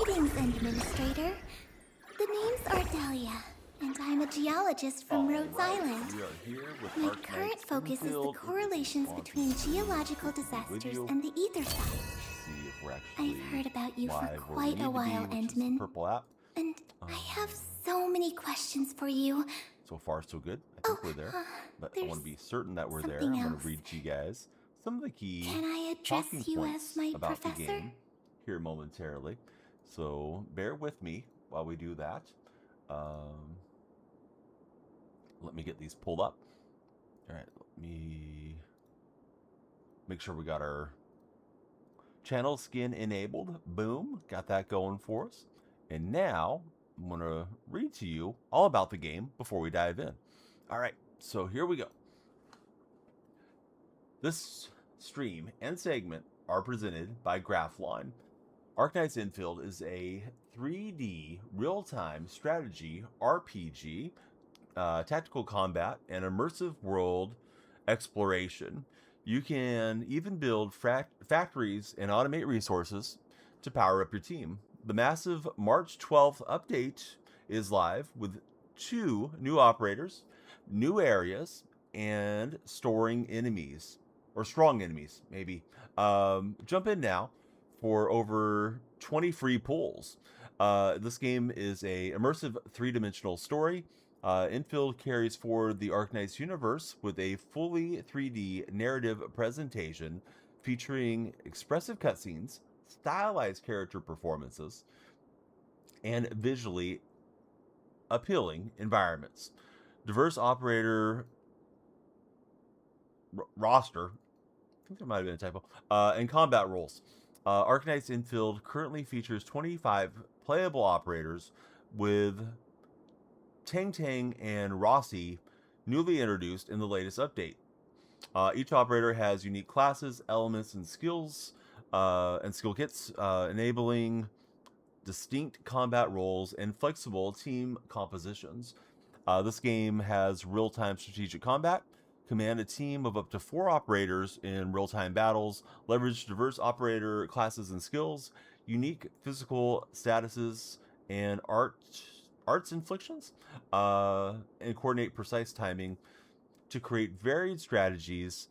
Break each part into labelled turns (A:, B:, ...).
A: Greetings, Administrator. The name's Ardelia, and I'm a geologist from Rhodes Island.
B: We are here with
A: My
B: Arknights
A: current focus is the
B: Endfield.
A: correlations between geological disasters and the ether side.
B: See if we're actually
A: I've heard about you for
B: live where we
A: quite
B: need
A: a
B: to be,
A: while,
B: which is the
A: Endman.
B: purple app.
A: And I have so many questions for you.
B: So far, so good. I think we're there, but I want to be certain that we're there. I'm going to read to you guys some of the key
A: Can I address
B: talking
A: you
B: points
A: as my
B: about
A: professor?
B: the game here momentarily. So bear with me while we do that. Let me get these pulled up. All right, let me make sure we got our channel skin enabled. Boom, got that going for us. And now I'm going to read to you all about the game before we dive in. All right, so here we go. This stream and segment are presented by Graphline. Arknights Endfield is a 3D real-time strategy RPG, tactical combat, and immersive world exploration. You can even build factories and automate resources to power up your team. The massive March 12th update is live with 2 new operators, new areas, and storing enemies, or strong enemies, maybe. Jump in now for over 20 free pulls. This game is a immersive 3-dimensional story. Endfield carries forward the Arknights universe with a fully 3D narrative presentation featuring expressive cutscenes, stylized character performances, and visually appealing environments. Diverse operator roster, I think there might have been a typo, and combat roles. Arknights Endfield currently features 25 playable operators, with Tang and Rossi newly introduced in the latest update. Each operator has unique classes, elements, and skills, and skill kits, enabling distinct combat roles and flexible team compositions. This game has real-time strategic combat. Command a team of up to 4 operators in real-time battles. Leverage diverse operator classes and skills, unique physical statuses, and arts inflictions, and coordinate precise timing to create varied strategies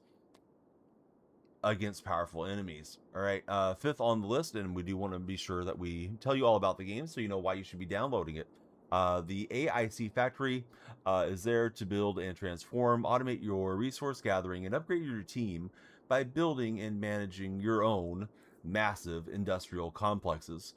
B: against powerful enemies. All right, 5th on the list, and we do want to be sure that we tell you all about the game so you know why you should be downloading it. The AIC Factory is there to build and transform, automate your resource gathering, and upgrade your team by building and managing your own massive industrial complexes.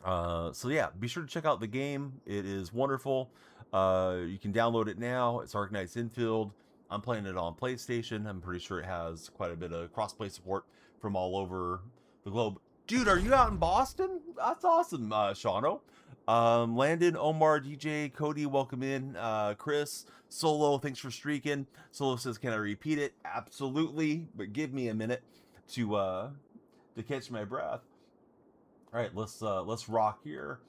B: So yeah, be sure to check out the game. It is wonderful. You can download it now. It's Arknights Endfield. I'm playing it on PlayStation. I'm pretty sure it has quite a bit of cross-play support from all over the globe. Dude, are you out in Boston? That's awesome, Shauno. Landon, Omar, DJ, Cody, welcome in. Chris, Solo, thanks for streaking. Solo says, can I repeat it? Absolutely, but give me a minute to catch my breath. All right, let's rock here.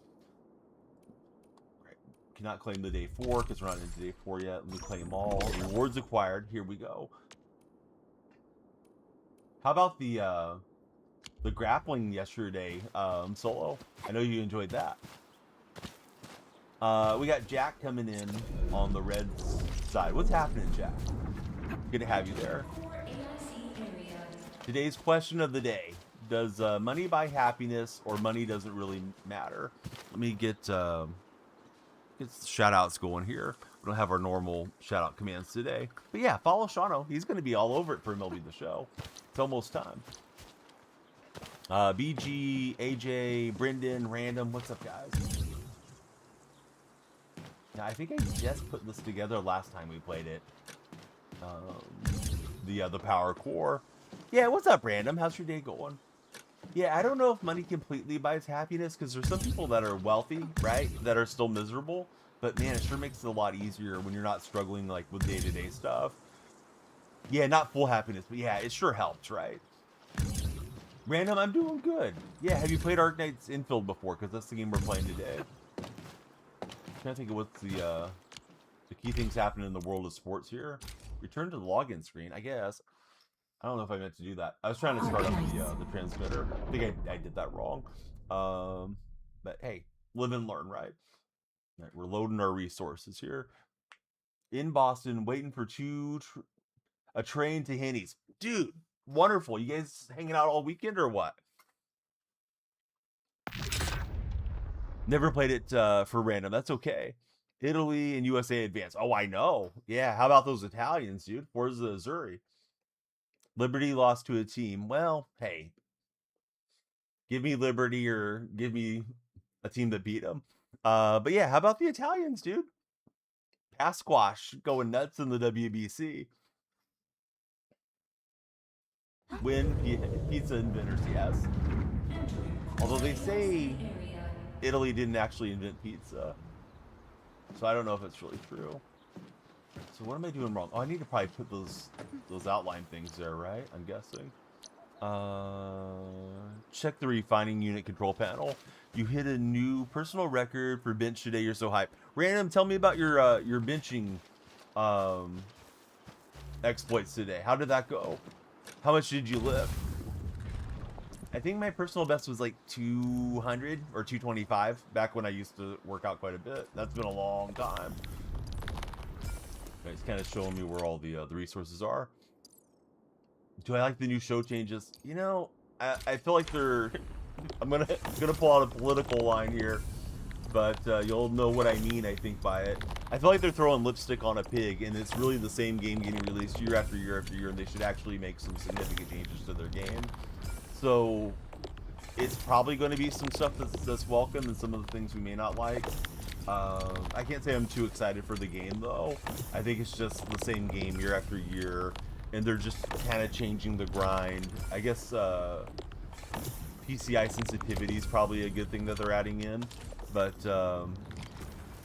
B: All right, cannot claim the day 4 because we're not into day 4 yet. Let me claim all rewards acquired. Here we go. How about the grappling yesterday, Solo? I know you enjoyed that. We got Jack coming in on the red side. What's happening, Jack? Good to have you there. Today's question of the day. Does money buy happiness, or money doesn't really matter? Let me get shout outs going here. We don't have our normal shout out commands today. But yeah, follow Shauno. He's going to be all over it for MLB The Show. It's almost time. BG, AJ, Brendan, Random. What's up, guys? Now, I think I just put this together last time we played it. The Power Core. Yeah, what's up, Random? How's your day going? Yeah, I don't know if money completely buys happiness, because there's some people that are wealthy, right, that are still miserable. But man, it sure makes it a lot easier when you're not struggling like with day-to-day stuff. Yeah, not full happiness, but yeah, it sure helps, right? Random, I'm doing good. Yeah, have you played Arknights Endfield before? Because that's the game we're playing today. I'm trying to think of what's the key things happening in the world of sports here. Return to the login screen, I guess. I don't know if I meant to do that. I was trying to start up the transmitter. I think I did that wrong. But hey, live and learn, right? All right, we're loading our resources here. In Boston, waiting for a train to Henny's. Dude, wonderful. You guys hanging out all weekend or what? Never played it for random. That's okay. Italy and USA advance. Oh, I know. Yeah, how about those Italians, dude? Forza Azzurri. Liberty lost to a team. Well, hey, give me Liberty or give me a team that beat them. But yeah, how about the Italians, dude? Pasquash going nuts in the WBC. Win pizza inventors, yes. Although they say Italy didn't actually invent pizza, so I don't know if it's really true. So what am I doing wrong? Oh, I need to probably put those outline things there, right? I'm guessing. Check the refining unit control panel. You hit a new personal record for bench today. You're so hyped. Random, tell me about your benching exploits today. How did that go? How much did you lift? I think my personal best was like 200 or 225 back when I used to work out quite a bit. That's been a long time. It's kind of showing me where all the resources are. Do I like the new show changes? You know, I feel like they're. I'm gonna pull out a political line here, but you'll know what I mean. I think by it, I feel like they're throwing lipstick on a pig, and it's really the same game getting released year after year after year, and they should actually make some significant changes to their game. So it's probably going to be some stuff that's welcome, and some of the things we may not like. I can't say I'm too excited for the game though. I think it's just the same game year after year, and they're just kind of changing the grind. I guess PCI sensitivity is probably a good thing that they're adding in, but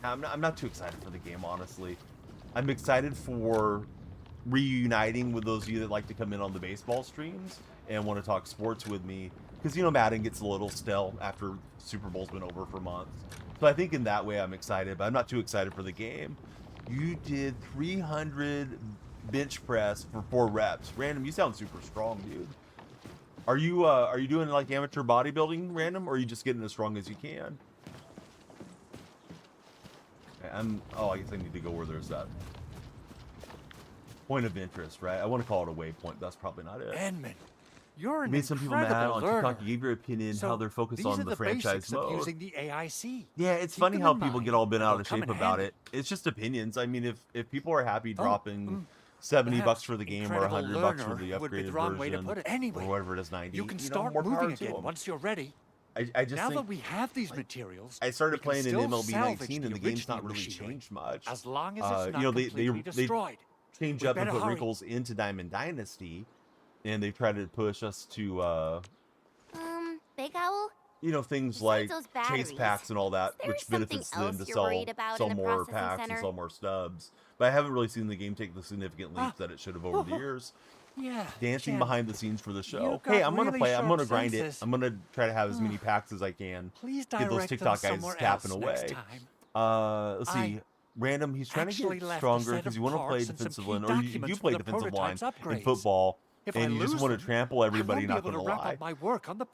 B: I'm not too excited for the game, honestly. I'm excited for reuniting with those of you that like to come in on the baseball streams and want to talk sports with me, because you know Madden gets a little stale after Super Bowl's been over for months. So I think in that way I'm excited, but I'm not too excited for the game. You did 300 bench press for 4 reps. Random, you sound super strong, dude. Are you doing like amateur bodybuilding, Random, or are you just getting as strong as you can? Oh, I guess I need to go where there's that point of interest, right? I want to call it a waypoint. That's probably not it.
C: Edmund, you're an
B: made some people mad on TikTok. You gave your opinion how they're focused on the franchise mode.
C: Using the AIC.
B: Yeah, it's funny how people get all bent out of shape about it. It's just opinions. I mean, if people are happy dropping $70 for the game or $100 for the upgraded version, or whatever it is, 90,
C: you can start moving again once you're ready.
B: I just
C: now
B: think,
C: that we have these materials,
B: I started playing in MLB 19 and the game's not really changed much.
C: As long as it's not
B: they
C: destroyed.
B: Change up and put wrinkles into Diamond Dynasty, and they tried to push us to
A: Big Owl?
B: You know, things like chase packs and all that, which benefits them to sell more packs and sell more stubs. But I haven't really seen the game take the significant leaps that it should have over the years.
C: Yeah,
B: dancing behind the sines for the show. Hey, I'm gonna play. I'm gonna grind it. I'm gonna try to have as many packs as I can.
C: Please
B: get those TikTok guys tapping away. Let's see. Random, he's trying to get stronger because you want to play defensive line, or you do play defensive line in football, and you just want to trample everybody. Not gonna lie.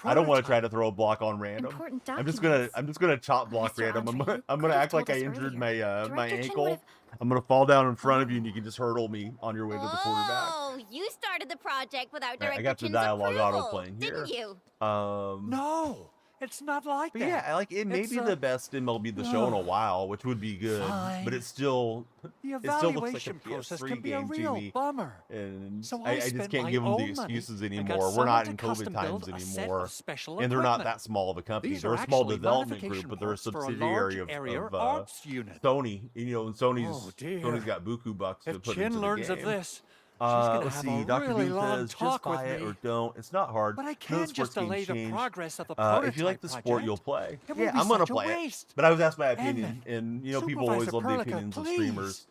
B: I don't want to try to throw a block on Random. I'm just gonna chop block Random. I'm gonna act like I injured my my ankle. I'm gonna fall down in front of you, and you can just hurdle me on your way to the quarterback.
A: Oh, you started the project without Director
B: I got the dialogue auto playing here.
A: Didn't you?
C: No. It's not like that.
B: Yeah, like it may be the best MLB The Show in a while, which would be good, but it still looks like a PS3 game to me.
C: Bummer.
B: And so I just can't give them the excuses anymore. We're not in COVID times anymore, and they're not that small of a company. They're a small development group, but they're a subsidiary of Sony. You know, and Sony's got buku bucks to put into the game.
C: Of this,
B: let's see. Dr. Doom says, just buy it or don't. It's not hard.
C: But I can't just delay the progress of the prototype
B: if you like the sport, you'll play.
C: Yeah,
B: I'm gonna play it. But I was asked my opinion, and you know, people always love the opinions of streamers.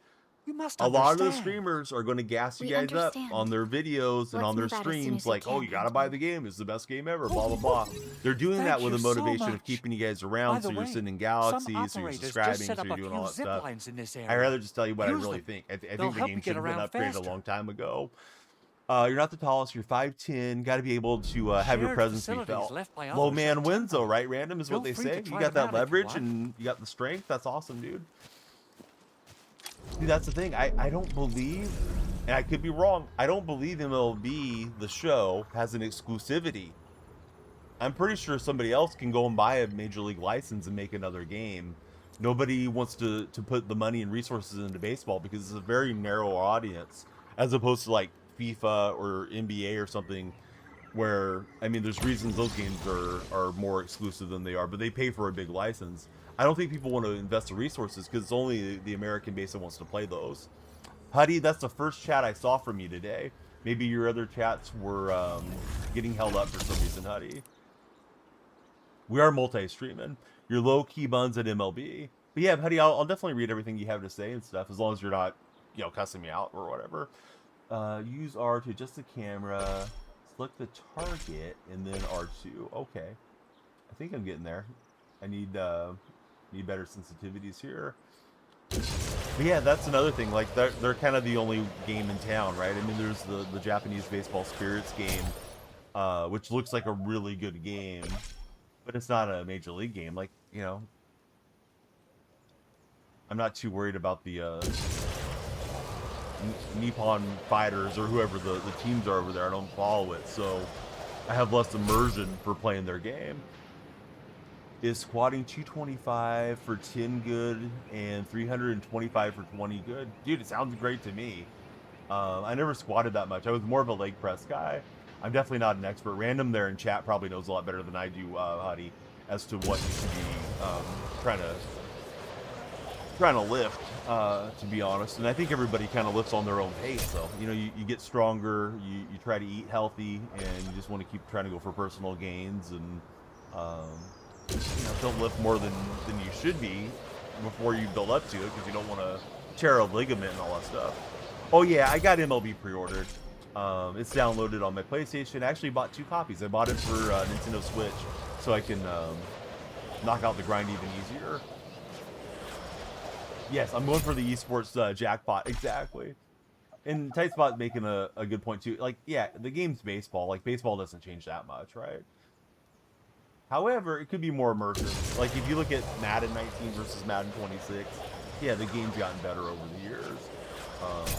B: A lot of the streamers are going to gas you guys up on their videos and on their streams, like, oh, you got to buy the game. It's the best game ever, blah, blah, blah. They're doing that with the motivation of keeping you guys around, so you're sending galaxies, so you're subscribing, so you're doing all that stuff. I'd rather just tell you what I really think. I think the game should have been upgraded a long time ago. You're not the tallest. You're 5'10". Got to be able to have your presence be felt. Low man wins, though, right? Random is what they say. You got that leverage and you got the strength. That's awesome, dude. Dude, that's the thing. I don't believe, and I could be wrong, I don't believe MLB, the show, has an exclusivity. I'm pretty sure somebody else can go and buy a Major League license and make another game. Nobody wants to put the money and resources into baseball because it's a very narrow audience, as opposed to like FIFA or NBA or something, where, I mean, there's reasons those games are more exclusive than they are, but they pay for a big license. I don't think people want to invest the resources because it's only the American base that wants to play those. Huddy, that's the first chat I saw from you today. Maybe your other chats were getting held up for some reason, Huddy. We are multi-streaming. You're low-key buns at MLB. But yeah, Huddy, I'll definitely read everything you have to say and stuff, as long as you're not, you know, cussing me out or whatever. Use R to adjust the camera. Select the target, and then R2. Okay. I think I'm getting there. I need better sensitivities here. But yeah, that's another thing. Like, they're kind of the only game in town, right? I mean, there's the Japanese Baseball Spirits game, which looks like a really good game, but it's not a Major League game. Like, you know, I'm not too worried about the Nippon Fighters or whoever the teams are over there. I don't follow it, so I have less immersion for playing their game. Is squatting 225 for 10 good and 325 for 20 good? Dude, it sounds great to me. I never squatted that much. I was more of a leg press guy. I'm definitely not an expert. Random there in chat probably knows a lot better than I do, Huddy, as to what you should be trying to lift, to be honest. And I think everybody kind of lifts on their own pace. So, you know, you get stronger, you try to eat healthy, and you just want to keep trying to go for personal gains, and you know, don't lift more than you should be before you build up to it, because you don't want to tear a ligament and all that stuff. Oh yeah, I got MLB pre-ordered. It's downloaded on my PlayStation. I actually bought 2 copies. I bought it for Nintendo Switch so I can knock out the grind even easier. Yes, I'm going for the esports jackpot. Exactly. And Tightspot making a good point too. Like, yeah, the game's baseball. Like, baseball doesn't change that much, right? However, it could be more immersive. Like, if you look at Madden 19 versus Madden 26, yeah, the game's gotten better over the years,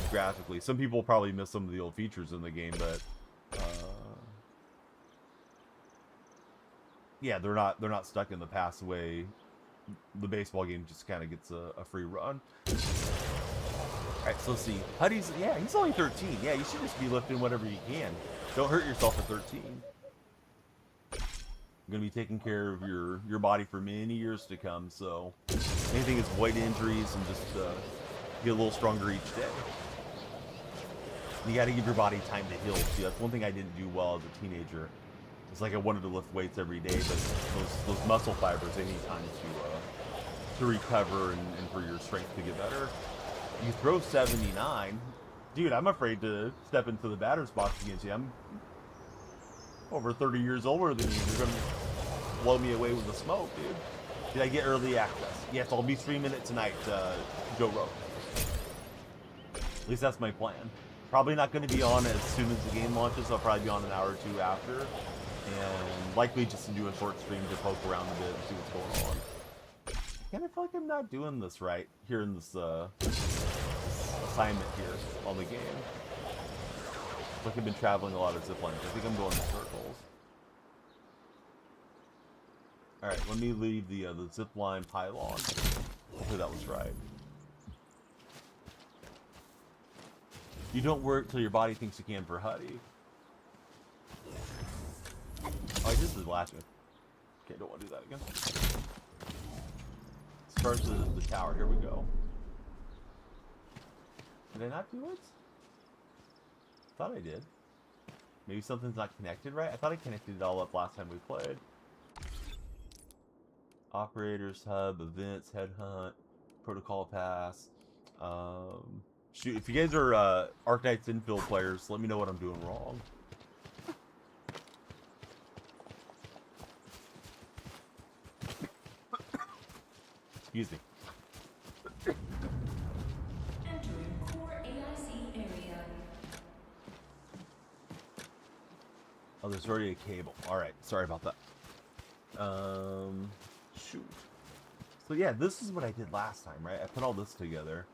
B: graphically. Some people probably miss some of the old features in the game, but yeah, they're not stuck in the past the way the baseball game just kind of gets a free run. All right, so let's see. Huddy's, yeah, he's only 13. Yeah, you should just be lifting whatever you can. Don't hurt yourself at 13. You're going to be taking care of your body for many years to come, so anything is avoid injuries and just get a little stronger each day. You got to give your body time to heal. See, that's one thing I didn't do well as a teenager. It's like I wanted to lift weights every day, but those muscle fibers, they need time to recover and for your strength to get better. You throw 79. Dude, I'm afraid to step into the batter's box against you. I'm over 30 years older than you. You're gonna blow me away with the smoke, dude. Did I get early access? Yes, I'll be streaming it tonight, Joe Rogan. At least that's my plan. Probably not going to be on as soon as the game launches. I'll probably be on an hour or 2 after, and likely just to do a short stream to poke around a bit and see what's going on. And I feel like I'm not doing this right here in this assignment here on the game. Like, I've been traveling a lot of zip lines. I think I'm going in circles. Alright, let me leave the zip line pylon. Hopefully that was right. You don't work till your body thinks you can for Huddy. Oh, I did the last one. Okay, don't want to do that again. Start the tower. Here we go. Did I not do it? Thought I did. Maybe something's not connected right? I thought I connected it all up last time we played. Operators, hub, events, headhunt, protocol pass. Shoot, if you guys are Arknights Endfield players, let me know what I'm doing wrong. Excuse me.
D: Entering core AIC area.
B: Oh, there's already a cable. All right, sorry about that. Shoot. So yeah, this is what I did last time, right? I put all this together.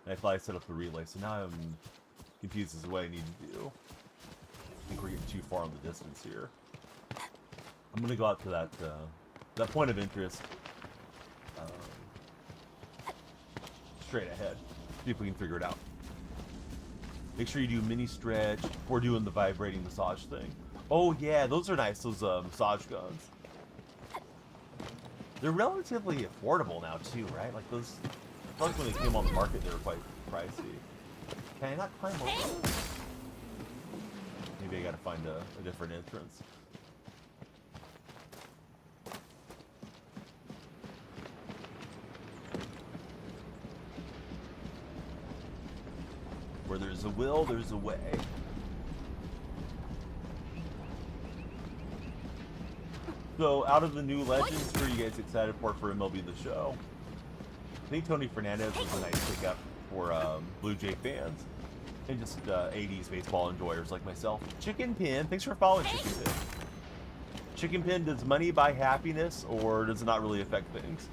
B: And I thought I set up the relay, so now I'm confused as to what I need to do. I think we're getting too far on the distance here. I'm gonna go out to that point of interest. Straight ahead. See if we can figure it out. Make sure you do mini stretch before doing the vibrating massage thing. Oh yeah, those are nice, those massage guns. They're relatively affordable now too, right? Like those, I feel like when they came on the market, they were quite pricey. Can I not climb over? Maybe I gotta find a different entrance. Where there's a will, there's a way. So, out of the new legends, who are you guys excited for MLB The Show? I think Tony Fernandez was a nice pickup for Blue Jay fans and just 80s baseball enjoyers like myself. Chicken Pin, thanks for following Chicken Pin. Chicken Pin, does money buy happiness, or does it not really affect things?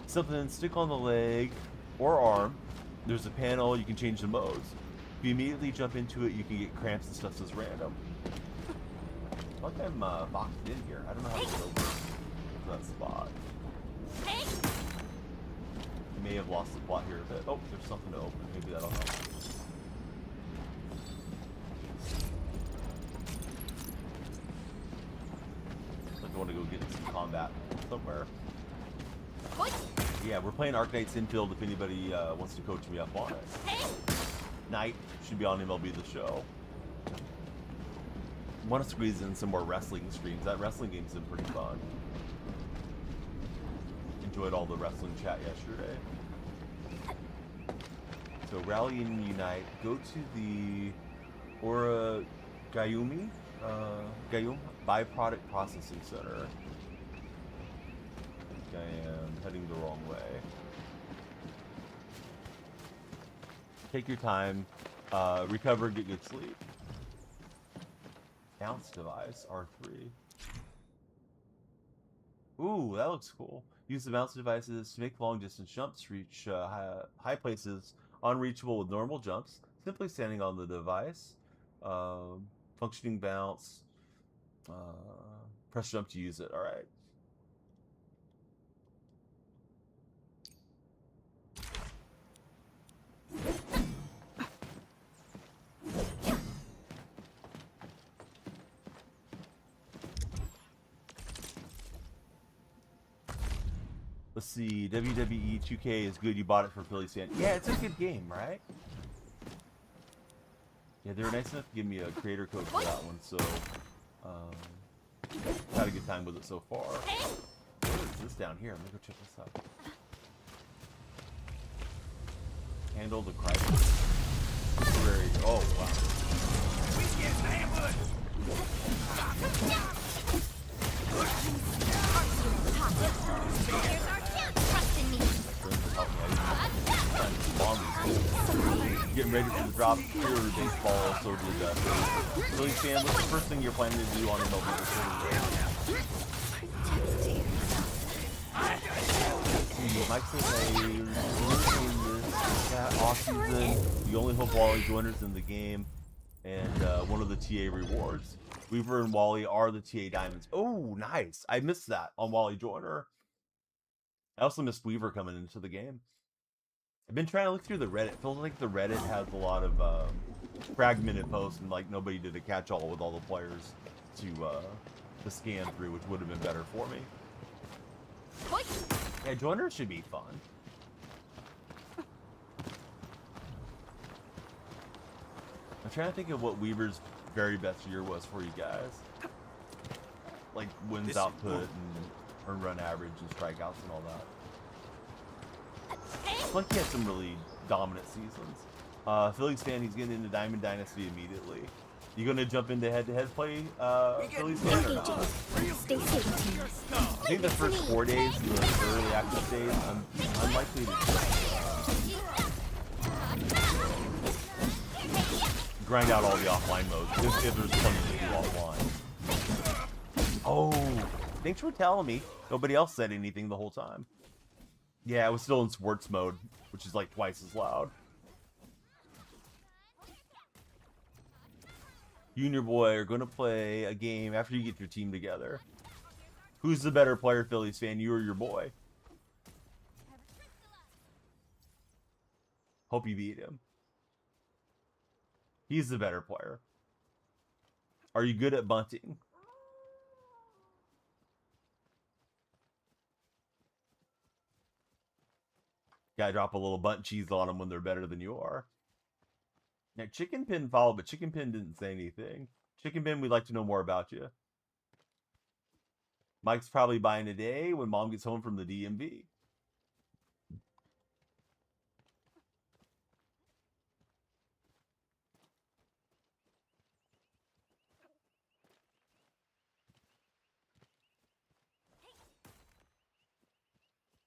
B: Something stick on the leg or arm. There's a panel, you can change the modes. If you immediately jump into it, you can get cramps and stuff that's random. I think I'm boxed in here. I don't know how to get over to that spot. May have lost the plot here a bit. Oh, there's something to open. Maybe that'll help. I want to go get some combat somewhere. Yeah, we're playing Arknights Endfield if anybody wants to coach me up on it. Knight should be on MLB The Show. Want to squeeze in some more wrestling streams. That wrestling game's been pretty fun. Enjoyed all the wrestling chat yesterday. So rally and unite. Go to the Gayum Byproduct Processing Center. I am heading the wrong way. Take your time. Recover, get good sleep. Bounce device, R3. Ooh, that looks cool. Use the bounce devices to make long distance jumps, reach high places unreachable with normal jumps. Simply standing on the device. Functioning bounce. Press jump to use it. Alright. Let's see, WWE 2K is good. You bought it for Philly fan. Yeah, it's a good game, right? Yeah, they were nice enough to give me a creator code for that one, so had a good time with it so far. What is this down here? Let me go check this out. Handle the crisis. Very, oh wow. We get ambush. Getting ready for the drop. Pure baseball, so did Philly fan. What's the first thing you're planning to do on MLB The Show? Mike says, hey, off season, you only hope Wally joiners in the game, and one of the TA rewards. Weaver and Wally are the TA diamonds. Oh, nice. I missed that on Wally Joiner. I also missed Weaver coming into the game. I've been trying to look through the Reddit. It feels like the Reddit has a lot of fragmented posts, and like nobody did a catch-all with all the players to scan through, which would have been better for me. Yeah, Joiner should be fun. I'm trying to think of what Weaver's very best year was for you guys. Like wins output and earned run average and strikeouts and all that. Like he had some really dominant seasons. Phillies fan, he's getting into Diamond Dynasty immediately. You gonna jump into head-to-head play, Phillies fan or not?
A: Stay safe.
B: I think the first 4 days, the early access days, I'm unlikely to grind out all the offline modes if there's plenty to do offline. Oh, thanks for telling me. Nobody else said anything the whole time. Yeah, I was still in sports mode, which is like twice as loud. You and your boy are going to play a game after you get your team together. Who's the better player, Phillies fan, you or your boy? Hope you beat him. He's the better player. Are you good at bunting? Gotta drop a little bunt cheese on them when they're better than you are. Now, Chicken Pin followed, but Chicken Pin didn't say anything. Chicken Pin, we'd like to know more about you. Mike's probably buying a day when Mom gets home from the DMV.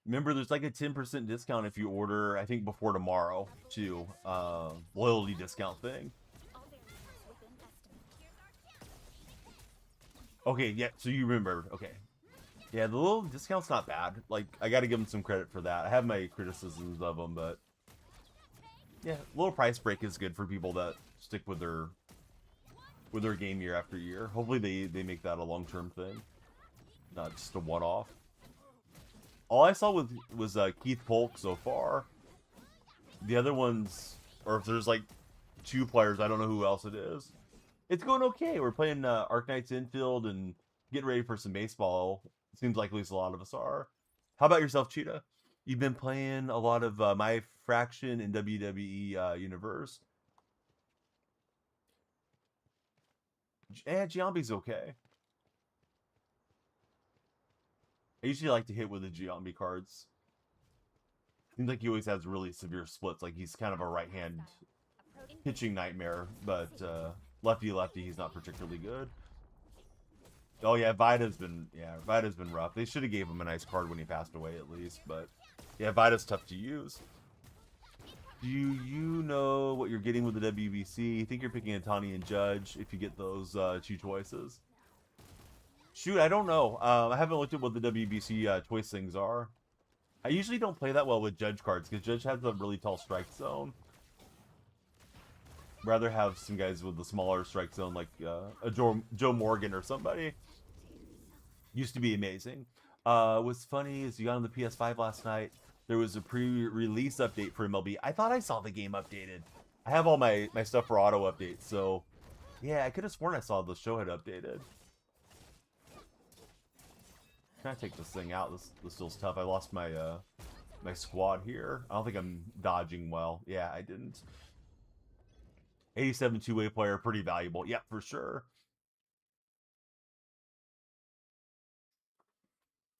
B: Remember, there's like a 10% discount if you order, I think, before tomorrow, too. Loyalty discount thing. Okay, yeah, so you remembered. Okay. Yeah, the little discount's not bad. Like, I gotta give them some credit for that. I have my criticisms of them, but... yeah, a little price break is good for people that stick with their game year after year. Hopefully they make that a long-term thing. Not just a one-off. All I saw was Keith Polk so far. The other ones, or if there's like 2 players, I don't know who else it is. It's going okay. We're playing Arknights Endfield and getting ready for some baseball. Seems like at least a lot of us are. How about yourself, Cheetah? You've been playing a lot of My Fraction in WWE Universe. Giambi's okay. I usually like to hit with the Giambi cards. Seems like he always has really severe splits. Like he's kind of a right-hand pitching nightmare, but lefty, he's not particularly good. Oh yeah, Vida's been rough. They should have gave him a nice card when he passed away at least, but yeah, Vida's tough to use. Do you know what you're getting with the WBC? You think you're picking Otani and Judge if you get those 2 choices? Shoot, I don't know. I haven't looked at what the WBC choice things are. I usually don't play that well with Judge cards because Judge has a really tall strike zone. Rather have some guys with the smaller strike zone like a Joe Morgan or somebody. Used to be amazing. What's funny is you got on the PS5 last night. There was a pre-release update for MLB. I thought I saw the game updated. I have all my stuff for auto updates, so yeah, I could have sworn I saw the show had updated. Trying to take this thing out. This feels tough. I lost my my squad here. I don't think I'm dodging well. Yeah, I didn't. 87 two-way player, pretty valuable. Yep, for sure.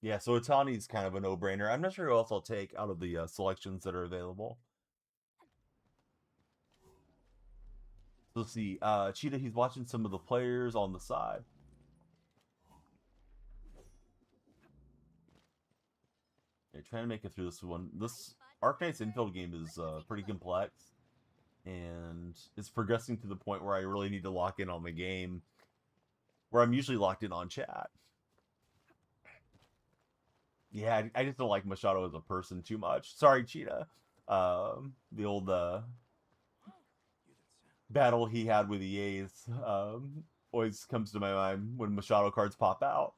B: Yeah, so Otani's kind of a no-brainer. I'm not sure who else I'll take out of the selections that are available. Let's see. Cheetah, he's watching some of the players on the side. Okay, trying to make it through this one. This Arknights Infield game is pretty complex. And it's progressing to the point where I really need to lock in on the game. Where I'm usually locked in on chat. Yeah, I just don't like Machado as a person too much. Sorry, Cheetah. The old battle he had with the A's always comes to my mind when Machado cards pop out.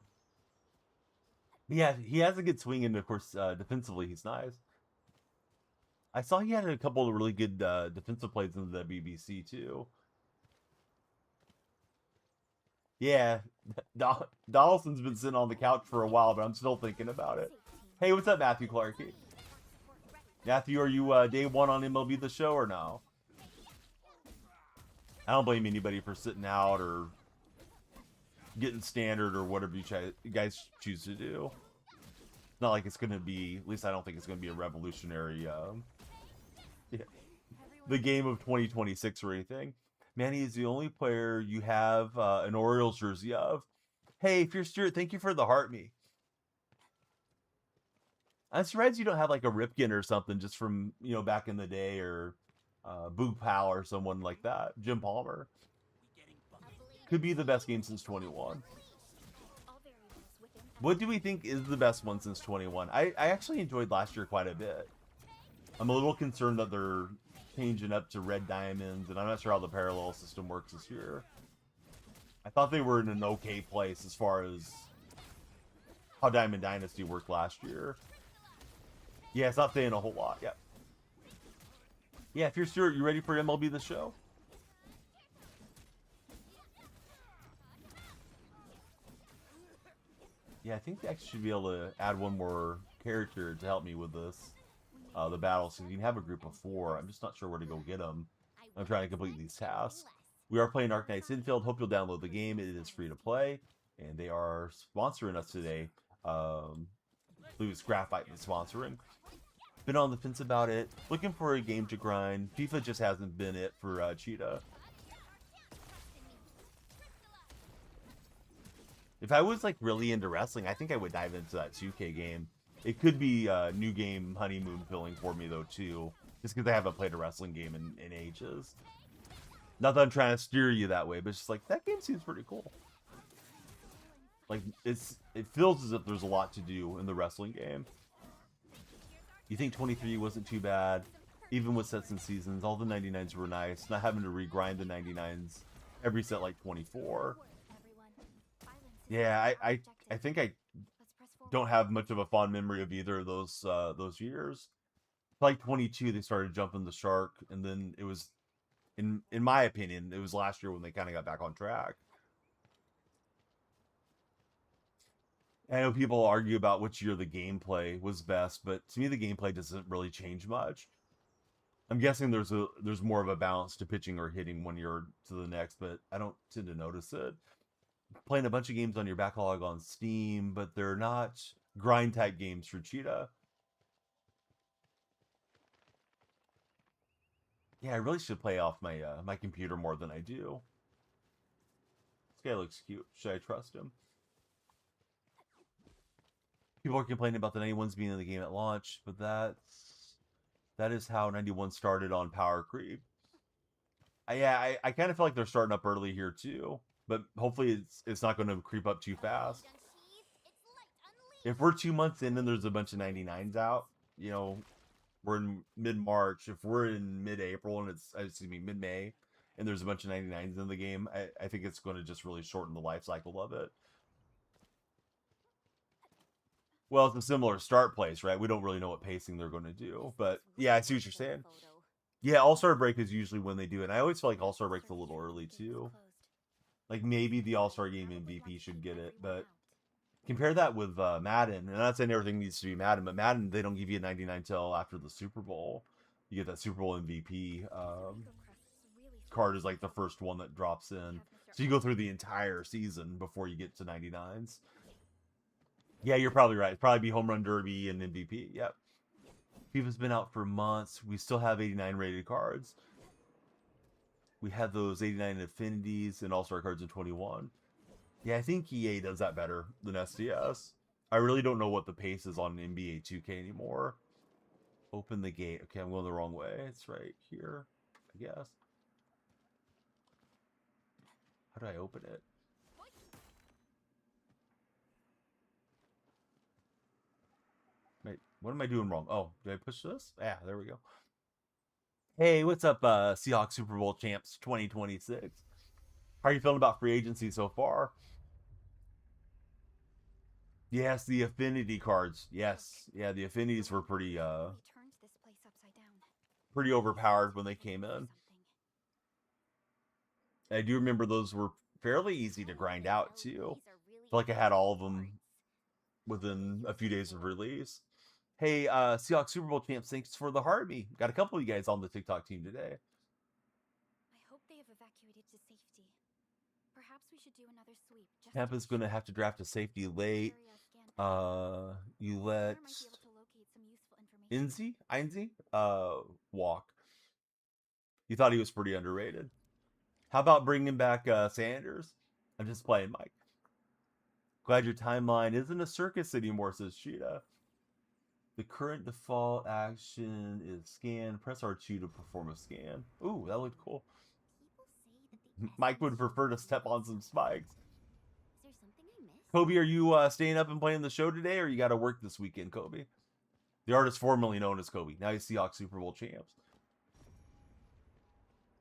B: Yeah, he has a good swing, and of course, defensively, he's nice. I saw he had a couple of really good defensive plays in the BBC, too. Yeah, Donaldson's been sitting on the couch for a while, but I'm still thinking about it. Hey, what's up, Matthew Clarkey? Matthew, are you day 1 on MLB The Show or no? I don't blame anybody for sitting out or getting standard or whatever you guys choose to do. It's not like it's going to be, at least I don't think it's going to be a revolutionary, the game of 2026 or anything. Manny is the only player you have an Orioles jersey of. Hey, if you're Stuart, thank you for the heart me. I'm surprised you don't have like a Ripken or something just from, back in the day or Boog Powell or someone like that. Jim Palmer. Could be the best game since 21. What do we think is the best one since 21? I actually enjoyed last year quite a bit. I'm a little concerned that they're changing up to red diamonds, and I'm not sure how the parallel system works this year. I thought they were in an okay place as far as how Diamond Dynasty worked last year. Yeah, it's not saying a whole lot. Yep. Yeah, if you're Stuart, you ready for MLB The Show? Yeah, I think they actually should be able to add one more character to help me with this. The battle, so you can have a group of 4. I'm just not sure where to go get them. I'm trying to complete these tasks. We are playing Arknights Endfield. Hope you'll download the game. It is free to play, and they are sponsoring us today. I believe it's Graphite is sponsoring. Been on the fence about it. Looking for a game to grind. FIFA just hasn't been it for Cheetah. If I was like really into wrestling, I think I would dive into that 2K game. It could be a new game honeymoon filling for me though too, just because I haven't played a wrestling game in ages. Not that I'm trying to steer you that way, but it's just like that game seems pretty cool. Like it feels as if there's a lot to do in the wrestling game. You think 23 wasn't too bad, even with sets and seasons. All the 99s were nice. Not having to regrind the 99s every set like 24. Yeah, I think I don't have much of a fond memory of either of those years. Like 22, they started jumping the shark, and then it was, in my opinion, it was last year when they kind of got back on track. I know people argue about which year the gameplay was best, but to me the gameplay doesn't really change much. I'm guessing there's more of a balance to pitching or hitting one year to the next, but I don't tend to notice it. Playing a bunch of games on your backlog on Steam, but they're not grind type games for Cheetah. Yeah, I really should play off my my computer more than I do. This guy looks cute. Should I trust him? People are complaining about the 91s being in the game at launch, but that is how 91 started on Power Creep. I kind of feel like they're starting up early here too, but hopefully it's not going to creep up too fast. If we're 2 months in and there's a bunch of 99s out, you know, we're in mid-March. If we're in mid-April and it's mid-May, and there's a bunch of 99s in the game, I think it's going to just really shorten the life cycle of it. Well, it's a similar start place, right? We don't really know what pacing they're going to do, but yeah, I see what you're saying. Yeah, All-Star Break is usually when they do it. And I always feel like All-Star Break's a little early too. Like maybe the All-Star Game MVP should get it, but compare that with Madden, and I'm not saying everything needs to be Madden, but Madden, they don't give you a 99 till after the Super Bowl. You get that Super Bowl MVP card is like the first one that drops in. So you go through the entire season before you get to 99s. Yeah, you're probably right. It'd probably be Home Run Derby and MVP. Yep. FIFA's been out for months. We still have 89 rated cards. We had those 89 affinities and All-Star cards in 21. Yeah, I think EA does that better than SDS. I really don't know what the pace is on NBA 2K anymore. Open the gate. Okay, I'm going the wrong way. It's right here, I guess. How do I open it? Wait, what am I doing wrong? Oh, did I push this? Yeah, there we go. Hey, what's up, Seahawks Super Bowl champs 2026? How are you feeling about free agency so far? Yes, the affinity cards. Yes. Yeah, the affinities were pretty pretty overpowered when they came in. I do remember those were fairly easy to grind out too. I feel like I had all of them within a few days of release. Hey, Seahawks Super Bowl champs, thanks for the Harvey. Got a couple of you guys on the TikTok team today.
A: I hope they have evacuated to safety. Perhaps we should do another sweep.
B: Tampa's going to have to draft a safety late. You let Einzie walk. You thought he was pretty underrated. How about bringing back Sanders? I'm just playing, Mike. Glad your timeline isn't a circus anymore, says Cheetah. The current default action is scan. Press R2 to perform a scan. Ooh, that looked cool. Mike would prefer to step on some spikes.
A: Is there something I missed?
B: Kobe, are you staying up and playing the show today, or you got to work this weekend, Kobe? The artist formerly known as Kobe. Now he's Seahawks Super Bowl champs.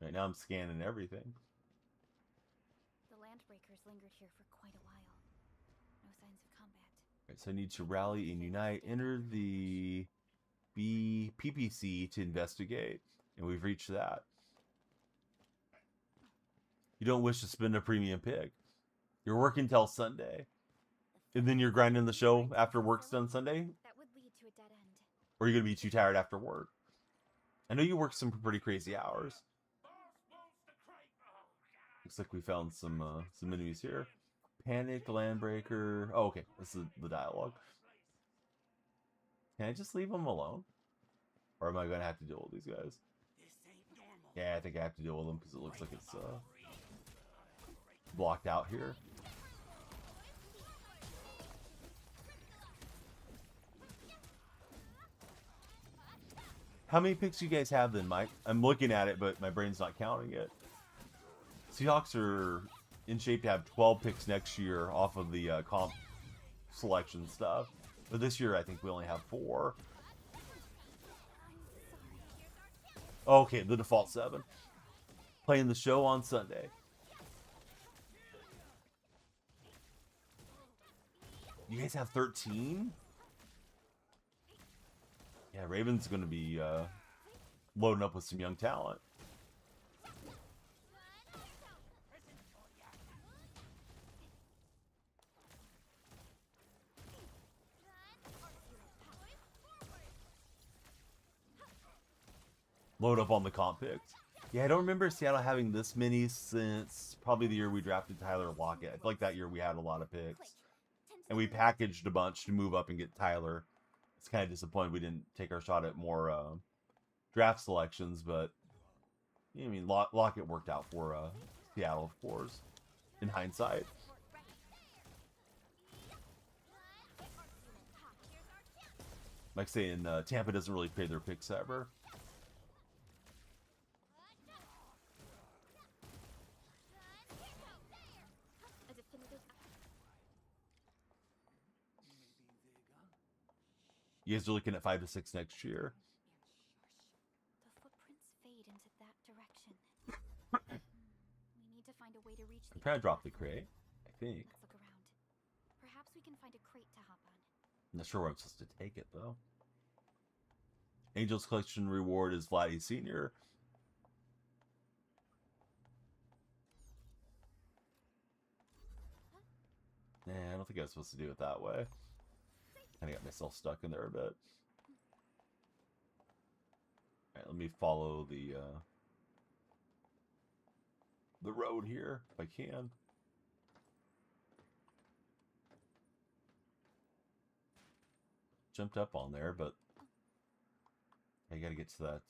B: Right now I'm scanning everything.
A: The Landbreakers lingered here for quite a while. No signs of combat.
B: Right, so I need to rally and unite. Enter the PPC to investigate. And we've reached that. You don't wish to spend a premium pick. You're working till Sunday. And then you're grinding the show after work's done Sunday?
A: That would lead to a dead end.
B: Or are you going to be too tired after work? I know you work some pretty crazy hours. Looks like we found some enemies here. Panic, Landbreaker. Oh, okay. This is the dialogue. Can I just leave them alone? Or am I going to have to deal with these guys? Yeah, I think I have to deal with them because it looks like it's blocked out here. How many picks do you guys have then, Mike? I'm looking at it, but my brain's not counting it. Seahawks are in shape to have 12 picks next year off of the comp selection stuff. But this year, I think we only have 4. Okay, the default 7. Playing the show on Sunday. You guys have 13? Yeah, Raven's going to be loading up with some young talent. Load up on the comp picks. Yeah, I don't remember Seattle having this many since probably the year we drafted Tyler Lockett. I feel like that year we had a lot of picks. And we packaged a bunch to move up and get Tyler. It's kind of disappointed we didn't take our shot at more draft selections, but I mean, Lockett worked out for Seattle, of course, in hindsight. Like saying Tampa doesn't really pay their picks ever. You guys are looking at 5 to 6 next year.
A: The footprints fade into that direction. We need to find a way to reach the
B: I'm trying to drop the crate, I think.
A: Let's look around. Perhaps we can find a crate to hop on.
B: I'm not sure where I'm supposed to take it, though. Angel's collection reward is Vladdy Sr. Nah, I don't think I was supposed to do it that way. Kind of got myself stuck in there a bit. Alright, let me follow the road here, if I can. Jumped up on there, but I gotta get to that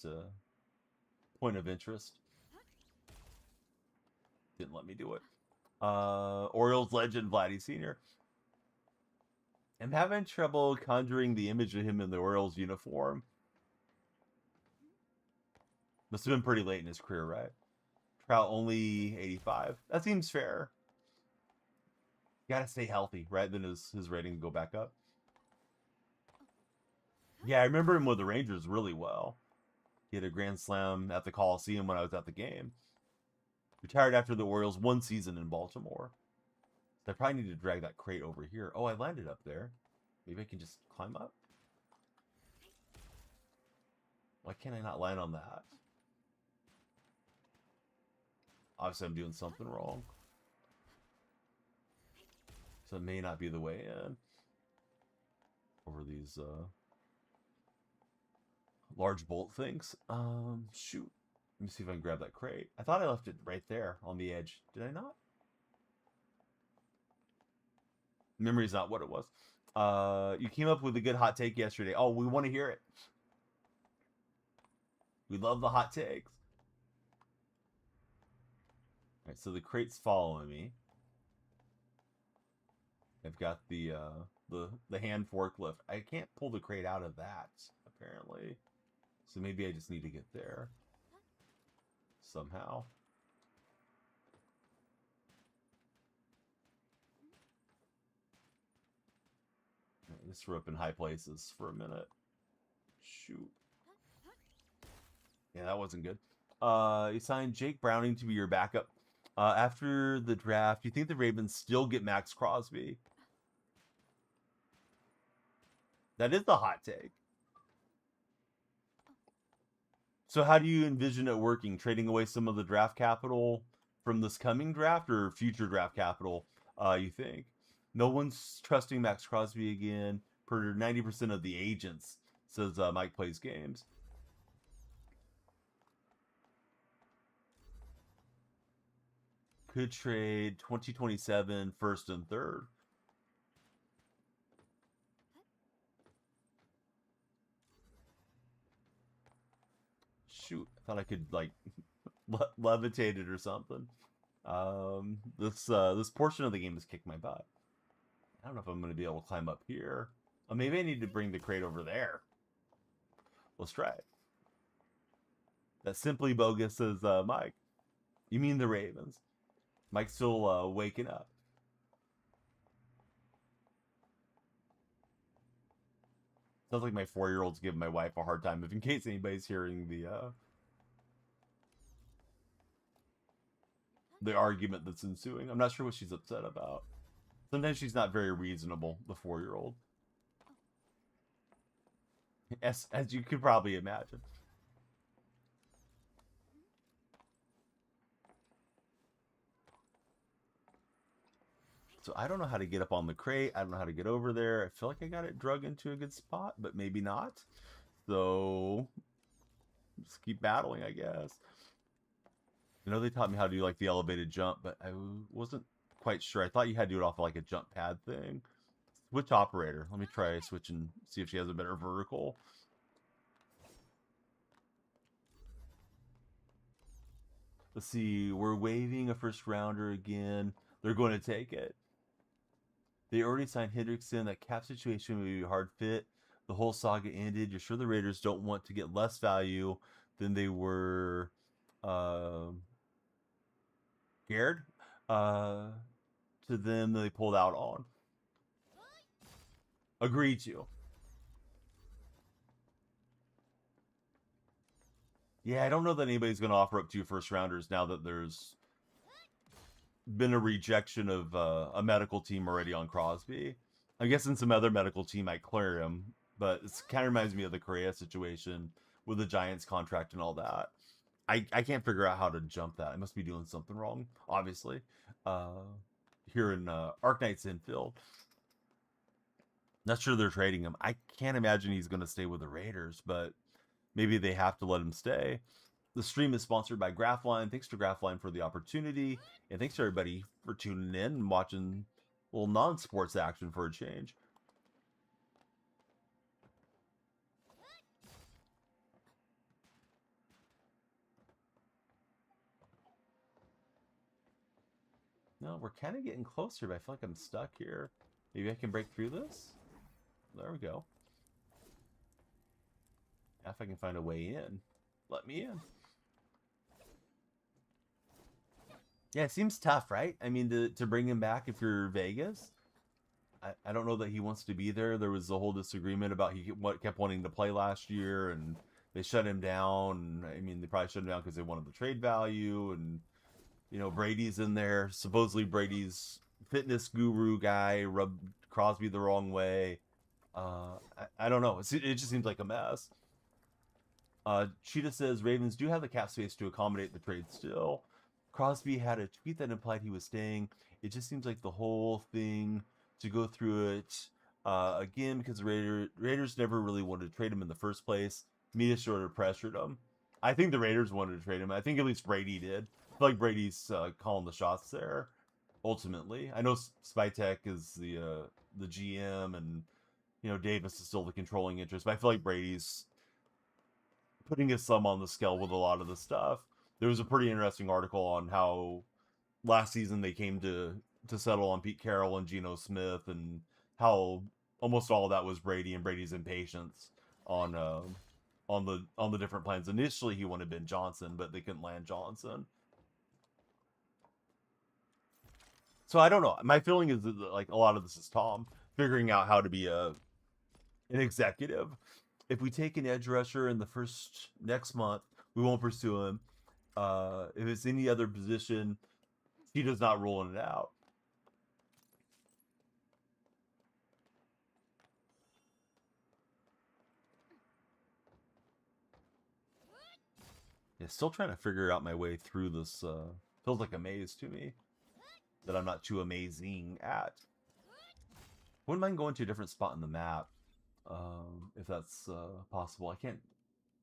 B: point of interest. Didn't let me do it. Orioles legend Vladdy Sr. I'm having trouble conjuring the image of him in the Orioles uniform. Must have been pretty late in his career, right? Trout only 85. That seems fair. Gotta stay healthy, right? Then his rating can go back up. Yeah, I remember him with the Rangers really well. He had a grand slam at the Coliseum when I was at the game. Retired after the Orioles 1 season in Baltimore. I probably need to drag that crate over here. Oh, I landed up there. Maybe I can just climb up? Why can't I not land on that? Obviously, I'm doing something wrong. So it may not be the way in. Over these large bolt things. Shoot. Let me see if I can grab that crate. I thought I left it right there on the edge. Did I not? Memory's not what it was. You came up with a good hot take yesterday. Oh, we want to hear it. We love the hot takes. All right, so the crate's following me. I've got the hand forklift. I can't pull the crate out of that, apparently. So maybe I just need to get there somehow. Just threw up in high places for a minute. Shoot. Yeah, that wasn't good. You signed Jake Browning to be your backup. After the draft, do you think the Ravens still get Max Crosby? That is the hot take. So how do you envision it working? Trading away some of the draft capital from this coming draft or future draft capital, you think? No one's trusting Max Crosby again. Per 90% of the agents, says Mike Plays Games. Could trade 2027 first and third. Shoot, I thought I could like levitate it or something. This portion of the game has kicked my butt. I don't know if I'm going to be able to climb up here. Oh, maybe I need to bring the crate over there. Let's try it. That's simply bogus, says Mike. You mean the Ravens? Mike's still waking up. Sounds like my 4-year-old's giving my wife a hard time. If in case anybody's hearing the argument that's ensuing, I'm not sure what she's upset about. Sometimes she's not very reasonable, the 4-year-old. As you could probably imagine. So I don't know how to get up on the crate. I don't know how to get over there. I feel like I got it drug into a good spot, but maybe not. So just keep battling, I guess. I know they taught me how to do like the elevated jump, but I wasn't quite sure. I thought you had to do it off of like a jump pad thing. Switch operator. Let me try switching, see if she has a better vertical. Let's see. We're waiving a first rounder again. They're going to take it. They already signed Hendrickson. That cap situation would be a hard fit. The whole saga ended. You're sure the Raiders don't want to get less value than they were scared to them that they pulled out on. Agreed to. Yeah, I don't know that anybody's going to offer up 2 first rounders now that there's been a rejection of a medical team already on Crosby. I guess in some other medical team might clear him, but it kind of reminds me of the Correa situation with the Giants contract and all that. I can't figure out how to jump that. I must be doing something wrong, obviously. Here in Arknights Endfield. Not sure they're trading him. I can't imagine he's going to stay with the Raiders, but maybe they have to let him stay. The stream is sponsored by Graphline. Thanks to Graphline for the opportunity. And thanks to everybody for tuning in and watching a little non-sports action for a change. No, we're kind of getting closer, but I feel like I'm stuck here. Maybe I can break through this? There we go. If I can find a way in, let me in. Yeah, it seems tough, right? I mean, to bring him back if you're Vegas. I don't know that he wants to be there. There was a whole disagreement about he kept wanting to play last year, and they shut him down. I mean, they probably shut him down because they wanted the trade value, and you know, Brady's in there. Supposedly Brady's fitness guru guy rubbed Crosby the wrong way. I don't know. It just seems like a mess. Cheetah says Ravens do have the cap space to accommodate the trade still. Crosby had a tweet that implied he was staying. It just seems like the whole thing to go through it again because the Raiders never really wanted to trade him in the first place. Media sort of pressured him. I think the Raiders wanted to trade him. I think at least Brady did. I feel like Brady's calling the shots there. Ultimately, I know Spytek is the GM, and you know Davis is still the controlling interest. But I feel like Brady's putting his thumb on the scale with a lot of the stuff. There was a pretty interesting article on how last season they came to to settle on Pete Carroll and Geno Smith, and how almost all of that was Brady and Brady's impatience on the different plans. Initially, he wanted Ben Johnson, but they couldn't land Johnson. So I don't know. My feeling is that, like, a lot of this is Tom figuring out how to be an executive. If we take an edge rusher in the next month, we won't pursue him. If it's any other position, he does not ruling it out. Yeah, still trying to figure out my way through this. Feels like a maze to me that I'm not too amazing at. Wouldn't mind going to a different spot in the map, if that's possible. I can't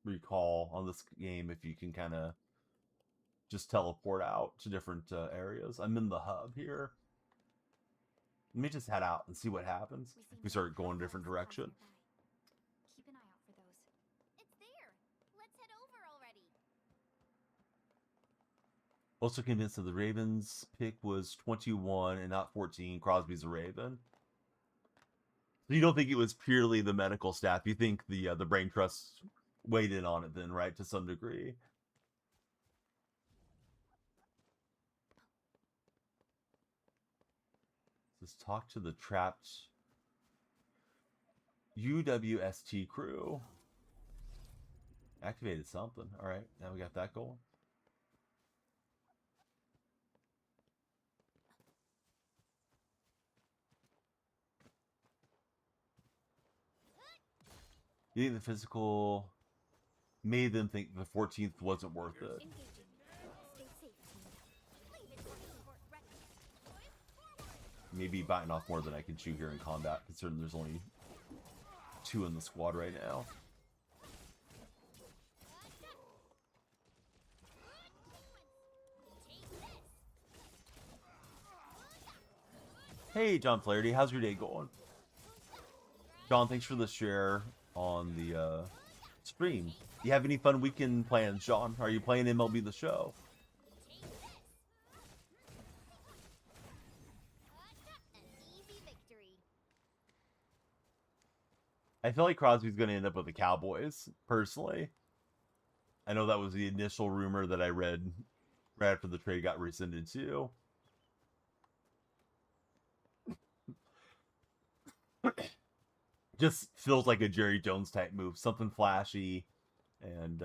B: recall on this game if you can kind of just teleport out to different areas. I'm in the hub here. Let me just head out and see what happens if we start going a different direction.
A: Keep an eye out for those. It's there. Let's head over already.
B: Also convinced that the Ravens pick was 21 and not 14. Crosby's a Raven. So you don't think it was purely the medical staff? You think the brain trust weighed in on it then, right? To some degree. Let's talk to the trapped UWST crew. Activated something. All right, now we got that going. You think the physical made them think the 14th wasn't worth it? Maybe biting off more than I can chew here in combat, considering there's only 2 in the squad right now. Hey, John Flaherty, how's your day going? John, thanks for the share on the stream. Do you have any fun weekend plans, John? Are you playing MLB The Show? I feel like Crosby's going to end up with the Cowboys, personally. I know that was the initial rumor that I read right after the trade got rescinded, too. Just feels like a Jerry Jones type move. Something flashy and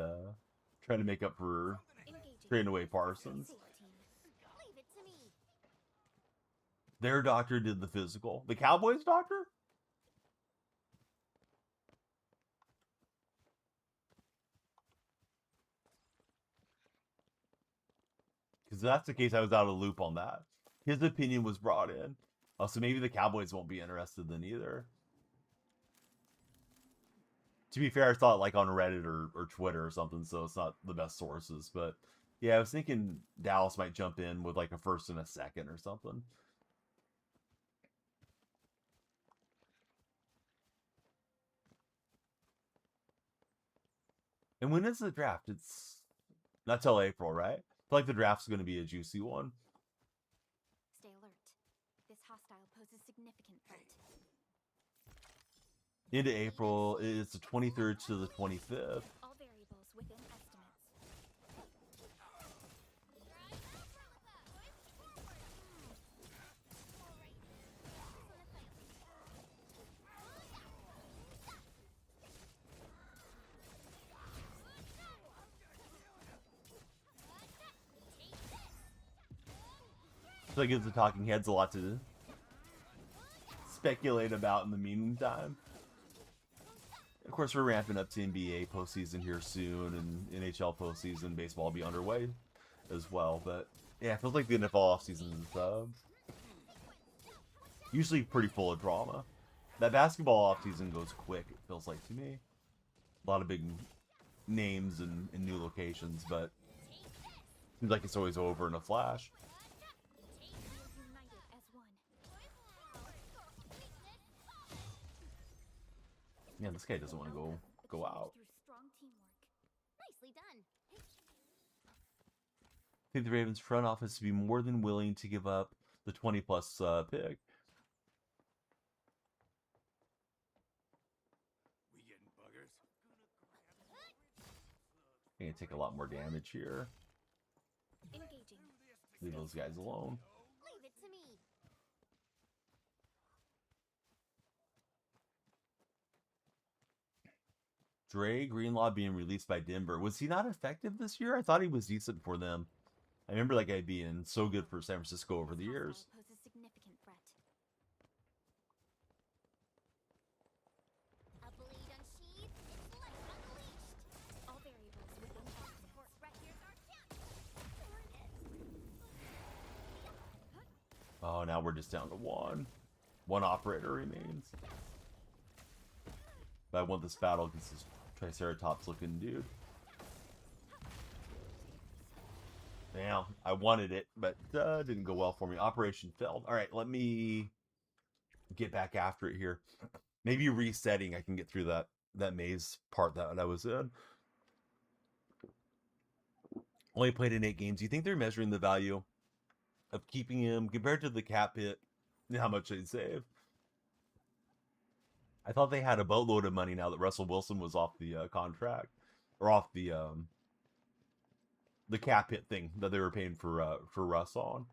B: trying to make up for trading away Parsons. Their doctor did the physical. The Cowboys doctor? Because if that's the case, I was out of the loop on that. His opinion was brought in. So maybe the Cowboys won't be interested then either. To be fair, I saw it like on Reddit or Twitter or something, so it's not the best sources. But yeah, I was thinking Dallas might jump in with like a first and a second or something. And when is the draft? It's not till April, right? I feel like the draft's going to be a juicy one.
A: Stay alert. This hostile poses significant threat.
B: Into April, it's the 23rd to the 25th.
A: All variables within estimates.
B: So it gives the talking heads a lot to speculate about in the meantime. Of course, we're ramping up to NBA postseason here soon, and NHL postseason baseball will be underway as well. But yeah, it feels like the NFL offseason is usually pretty full of drama. That basketball offseason goes quick, it feels like to me. A lot of big names and new locations, but seems like it's always over in a flash. Man, this guy doesn't want to go out.
A: Nicely done.
B: I think the Ravens front office to be more than willing to give up the 20 plus pick. Gonna take a lot more damage here.
A: Engaging.
B: Leave those guys alone.
A: Leave it to me.
B: Dre Greenlaw being released by Denver. Was he not effective this year? I thought he was decent for them. I remember that guy being so good for San Francisco over the years.
A: Poses significant threat. A blade unsheathed, its light unleashed. All variables within support threat. Here's our chance.
B: Oh, now we're just down to one. One operator remains. But I want this battle because this Triceratops looking dude. Now, I wanted it, but didn't go well for me. Operation failed. All right, let me get back after it here. Maybe resetting, I can get through that maze part that I was in. Only played in 8 games. Do you think they're measuring the value of keeping him compared to the cap hit and how much they'd save? I thought they had a boatload of money now that Russell Wilson was off the contract, or off the cap hit thing that they were paying for Russ on. All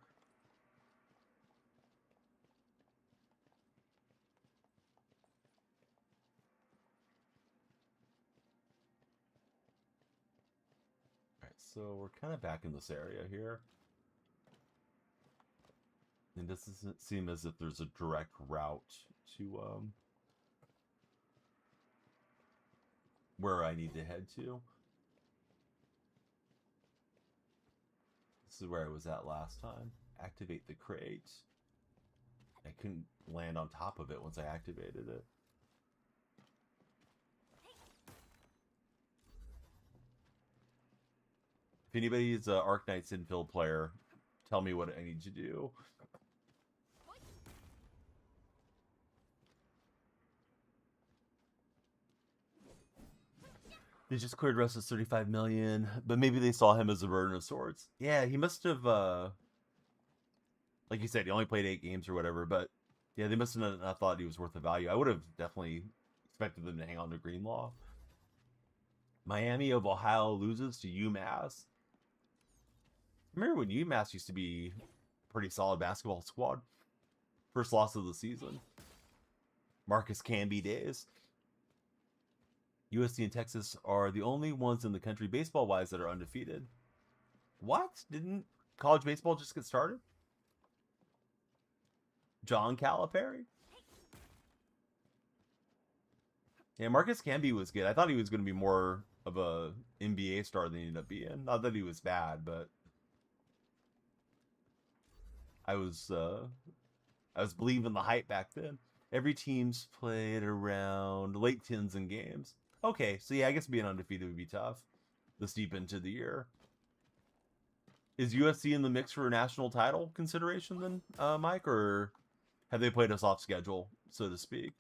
B: right, so we're kind of back in this area here. And this doesn't seem as if there's a direct route to where I need to head to. This is where I was at last time. Activate the crate. I couldn't land on top of it once I activated it. If anybody's an Arknights Endfield player, tell me what I need to do. They just cleared Russ's 35 million, but maybe they saw him as a burden of sorts. Yeah, he must have, like you said, he only played 8 games or whatever, but yeah, they must have not thought he was worth the value. I would have definitely expected them to hang on to Greenlaw. Miami of Ohio loses to UMass. Remember when UMass used to be a pretty solid basketball squad? First loss of the season. Marcus Camby days. USC and Texas are the only ones in the country, baseball-wise, that are undefeated. What? Didn't college baseball just get started? John Calipari? Yeah, Marcus Camby was good. I thought he was going to be more of a NBA star than he ended up being. Not that he was bad, but I was believing the hype back then. Every team's played around late 10s in games. Okay, so yeah, I guess being undefeated would be tough this deep into the year. Is USC in the mix for a national title consideration then, Mike? Or have they played us off schedule, so to speak?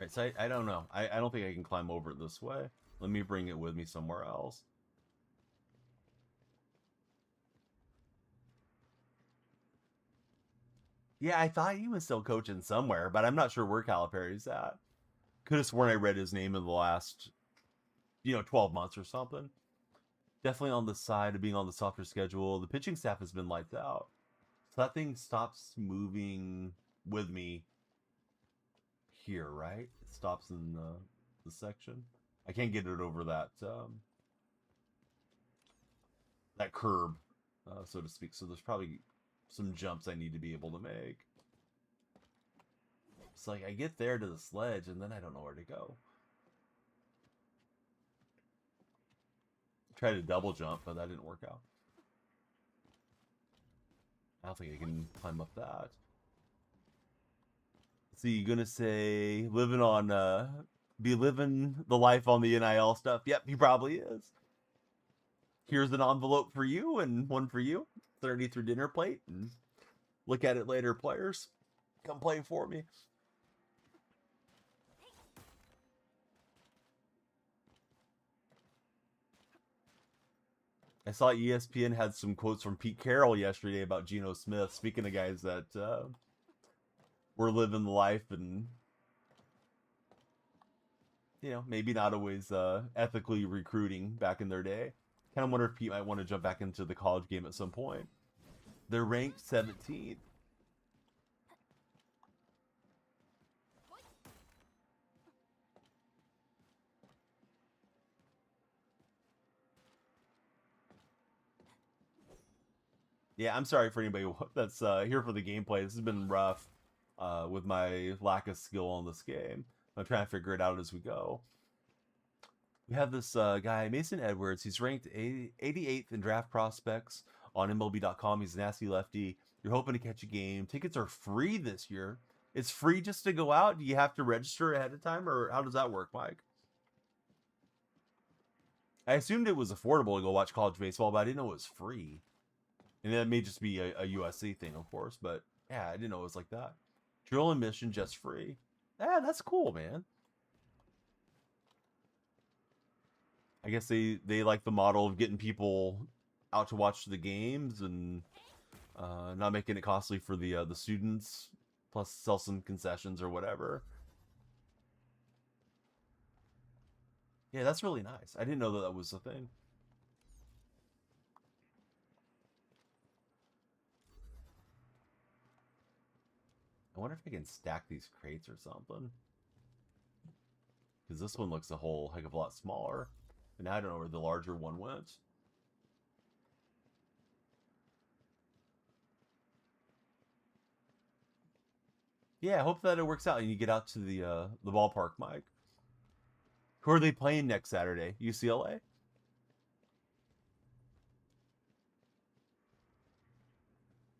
B: All right, so I don't know. I don't think I can climb over it this way. Let me bring it with me somewhere else. Yeah, I thought he was still coaching somewhere, but I'm not sure where Calipari's at. Could have sworn I read his name in the last, 12 months or something. Definitely on the side of being on the softer schedule. The pitching staff has been lights out. So that thing stops moving with me here, right? It stops in the section. I can't get it over that that curb, so to speak. So there's probably some jumps I need to be able to make. It's like I get there to the sledge and then I don't know where to go. Tried to double jump, but that didn't work out. I don't think I can climb up that. So you're gonna say living on be living the life on the NIL stuff? Yep, he probably is. Here's an envelope for you and one for you. 30 through dinner plate, and look at it later, players. Come play for me. I saw ESPN had some quotes from Pete Carroll yesterday about Geno Smith. Speaking of guys that were living the life and, you know, maybe not always ethically recruiting back in their day. Kind of wonder if Pete might want to jump back into the college game at some point. They're ranked 17th. Yeah, I'm sorry for anybody that's here for the gameplay. This has been rough with my lack of skill on this game. I'm trying to figure it out as we go. We have this guy, Mason Edwards. He's ranked 88th in draft prospects on MLB.com. He's a nasty lefty. You're hoping to catch a game. Tickets are free this year. It's free just to go out. Do you have to register ahead of time, or how does that work, Mike? I assumed it was affordable to go watch college baseball, but I didn't know it was free. And that may just be a USC thing, of course, but yeah, I didn't know it was like that. Drill and mission just free. Yeah, that's cool, man. I guess they like the model of getting people out to watch the games and not making it costly for the students, plus sell some concessions or whatever. Yeah, that's really nice. I didn't know that was a thing. I wonder if I can stack these crates or something. Because this one looks a whole heck of a lot smaller. And I don't know where the larger one went. Yeah, I hope that it works out and you get out to the ballpark, Mike. Who are they playing next Saturday? UCLA?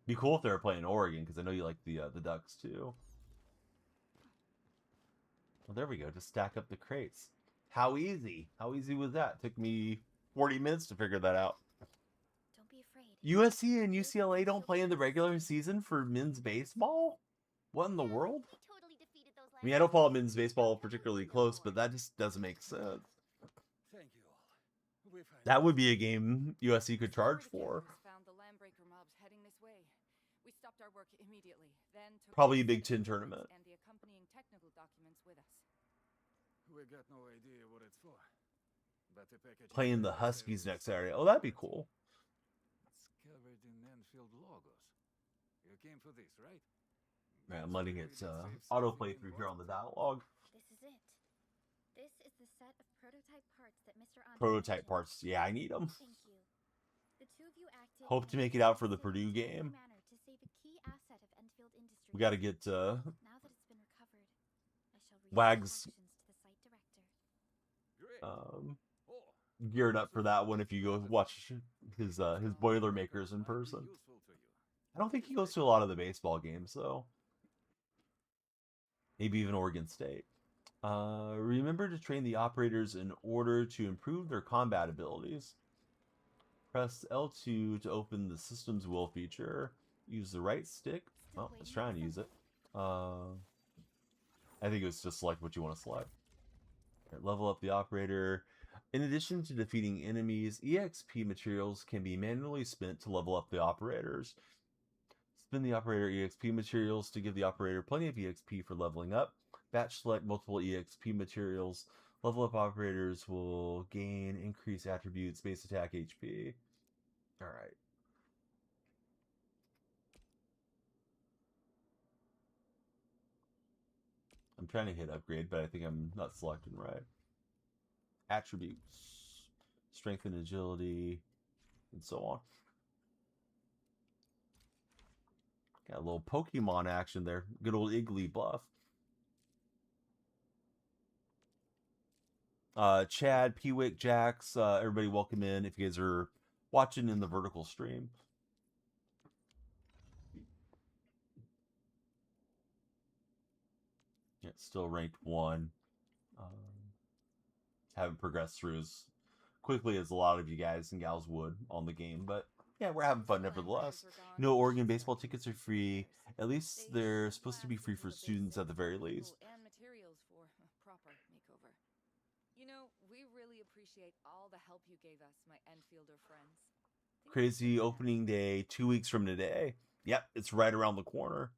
B: Be cool if they were playing Oregon, because I know you like the Ducks too. Well, there we go. Just stack up the crates. How easy? How easy was that? Took me 40 minutes to figure that out.
A: Don't be afraid.
B: USC and UCLA don't play in the regular season for men's baseball? What in the world?
A: Totally defeated those
B: I mean, I don't follow men's baseball particularly close, but that just doesn't make sense.
C: Thank you all.
B: That would be a game USC could charge for.
D: Found the Landbreaker mobs heading this way. We stopped our work immediately. Then took
B: Probably a
D: the
B: Big Ten
D: citizen
B: tournament.
D: and the accompanying technical documents with us.
C: We got no idea what it's for. But the package
B: Playing the Huskies next Saturday. Oh, that'd be cool.
C: It's covered in Endfield logos. You came for this, right?
B: Man, I'm letting it autoplay through here on the dialogue.
A: This is it. This is the set of prototype parts that Mr. Andre
B: Prototype
A: mentioned.
B: parts. Yeah, I need them.
A: Thank you. The two of you acted
B: Hope to
A: in a
B: make it out for the
A: decisively
B: Purdue game.
A: manner to save a key asset of Endfield Industries.
B: We got to get
A: Now that it's been recovered, I shall read
B: Wags.
A: instructions to the site director.
C: Great.
B: Geared up for that one if you go watch his Boilermakers in person. I don't think he goes to a lot of the baseball games though. Maybe even Oregon State. Remember to train the operators in order to improve their combat abilities. Press L2 to open the system's wheel feature. Use the right stick. Oh, let's try and use it. I think it's just select what you want to select. Right, level up the operator. In addition to defeating enemies, EXP materials can be manually spent to level up the operators. Spend the operator EXP materials to give the operator plenty of EXP for leveling up. Batch select multiple EXP materials. Level up operators will gain increased attributes, base attack, HP. Alright. I'm trying to hit upgrade, but I think I'm not selecting right. Attributes. Strength and agility. And so on. Got a little Pokemon action there. Good old Iggly buff. Chad, Peewick, Jax, everybody welcome in if you guys are watching in the vertical stream. Yeah, still ranked 1. Haven't progressed through as quickly as a lot of you guys and gals would on the game, but yeah, we're having fun nevertheless. You know, Oregon baseball tickets are free. At least they're supposed to be free for students at the very least.
D: And materials for a proper makeover. You know, we really appreciate all the help you gave us, my Enfielder friends.
B: Crazy opening day 2 weeks from today. Yep, it's right around the corner.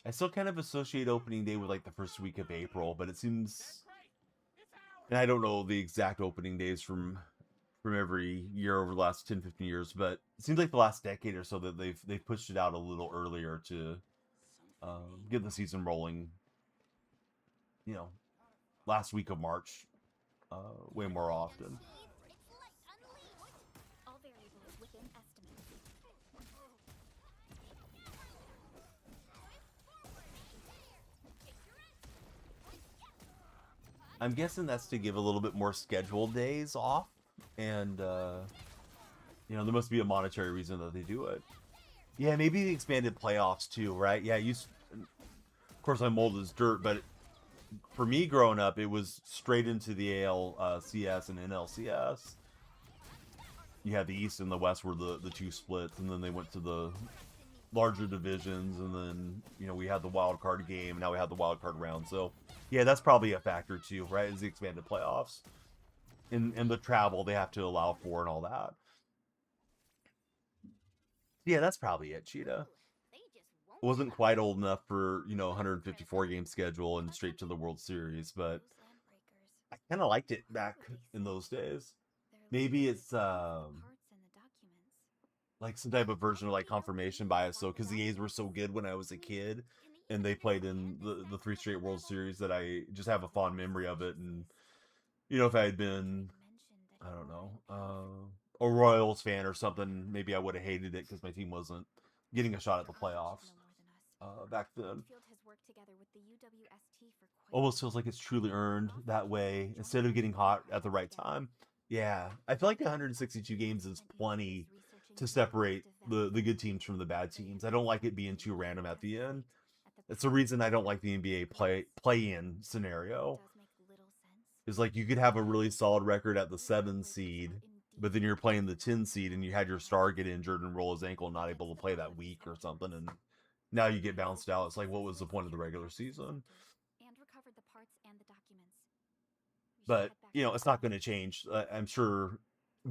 B: I still kind of associate opening day with like the first week of April, but it seems, and I don't know the exact opening days from every year over the last 10, 15 years, but it seems like the last decade or so that they've pushed it out a little earlier to get the season rolling. You know, last week of March, way more often.
A: All variables within estimates.
B: I'm guessing that's to give a little bit more scheduled days off, and you know, there must be a monetary reason that they do it. Yeah, maybe the expanded playoffs too, right? Yeah, of course I'm old as dirt, but for me growing up, it was straight into the ALCS and NLCS. You had the East and the West were the two splits, and then they went to the larger divisions, and then, you know, we had the wild card game, and now we have the wild card round. So yeah, that's probably a factor too, right? Is the expanded playoffs and the travel they have to allow for and all that. Yeah, that's probably it, Cheetah. Wasn't quite old enough for, you know, 154 game schedule and straight to the World Series, but I kind of liked it back in those days. Maybe it's like some type of version of like confirmation bias. So because the A's were so good when I was a kid, and they played in the 3 straight World Series, that I just have a fond memory of it. And you know, if I had been, I don't know, a Royals fan or something, maybe I would have hated it because my team wasn't getting a shot at the playoffs back then. Almost feels like it's truly earned that way instead of getting hot at the right time. Yeah, I feel like 162 games is plenty to separate the good teams from the bad teams. I don't like it being too random at the end. That's the reason I don't like the NBA play-in scenario. Is like you could have a really solid record at the 7 seed, but then you're playing the 10 seed and you had your star get injured and roll his ankle and not able to play that week or something, and now you get bounced out. It's like, what was the point of the regular season? But you know, it's not going to change. I'm sure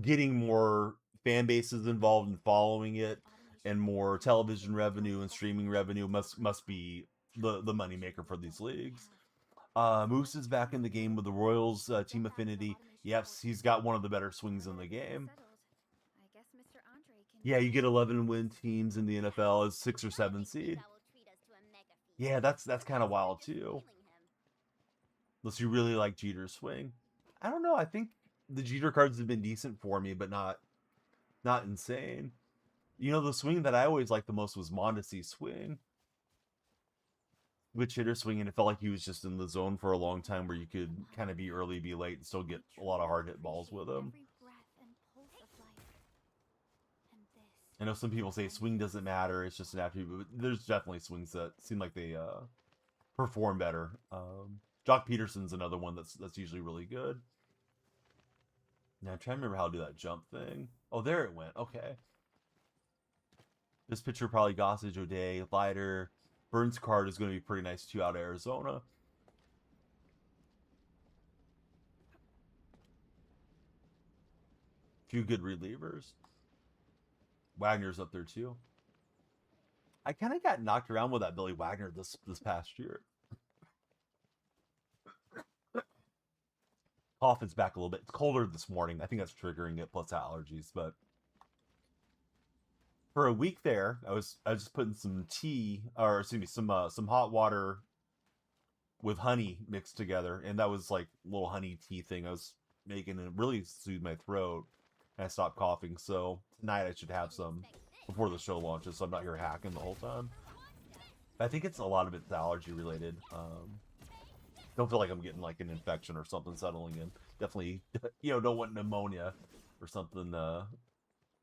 B: getting more fan bases involved in following it, and more television revenue and streaming revenue must be the money maker for these leagues. Moose is back in the game with the Royals team affinity. Yes, he's got one of the better swings in the game. Yeah, you get 11 win teams in the NFL as 6 or 7 seed. Yeah, that's kind of wild too. Unless you really like Jeter's swing. I don't know. I think the Jeter cards have been decent for me, but not insane. You know, the swing that I always liked the most was Mondesi's swing. Which hitter swing, and it felt like he was just in the zone for a long time, where you could kind of be early, be late, and still get a lot of hard hit balls with him. I know some people say swing doesn't matter, it's just an attribute, but there's definitely swings that seem like they perform better. Jock Peterson's another one that's usually really good. Now I'm trying to remember how to do that jump thing. Oh, there it went. Okay. This pitcher probably Gossage, O'Day, Leiter. Burns' card is going to be pretty nice too out of Arizona. Few good relievers. Wagner's up there too. I kind of got knocked around with that Billy Wagner this past year. Cough is back a little bit. It's colder this morning. I think that's triggering it, plus allergies. But for a week there, I was just putting some tea, or excuse me, some hot water with honey mixed together, and that was like a little honey tea thing I was making, and it really soothed my throat, and I stopped coughing. So tonight I should have some before the show launches, so I'm not here hacking the whole time. I think it's a lot of it's allergy related. Don't feel like I'm getting like an infection or something settling in. Definitely, you know, don't want pneumonia or something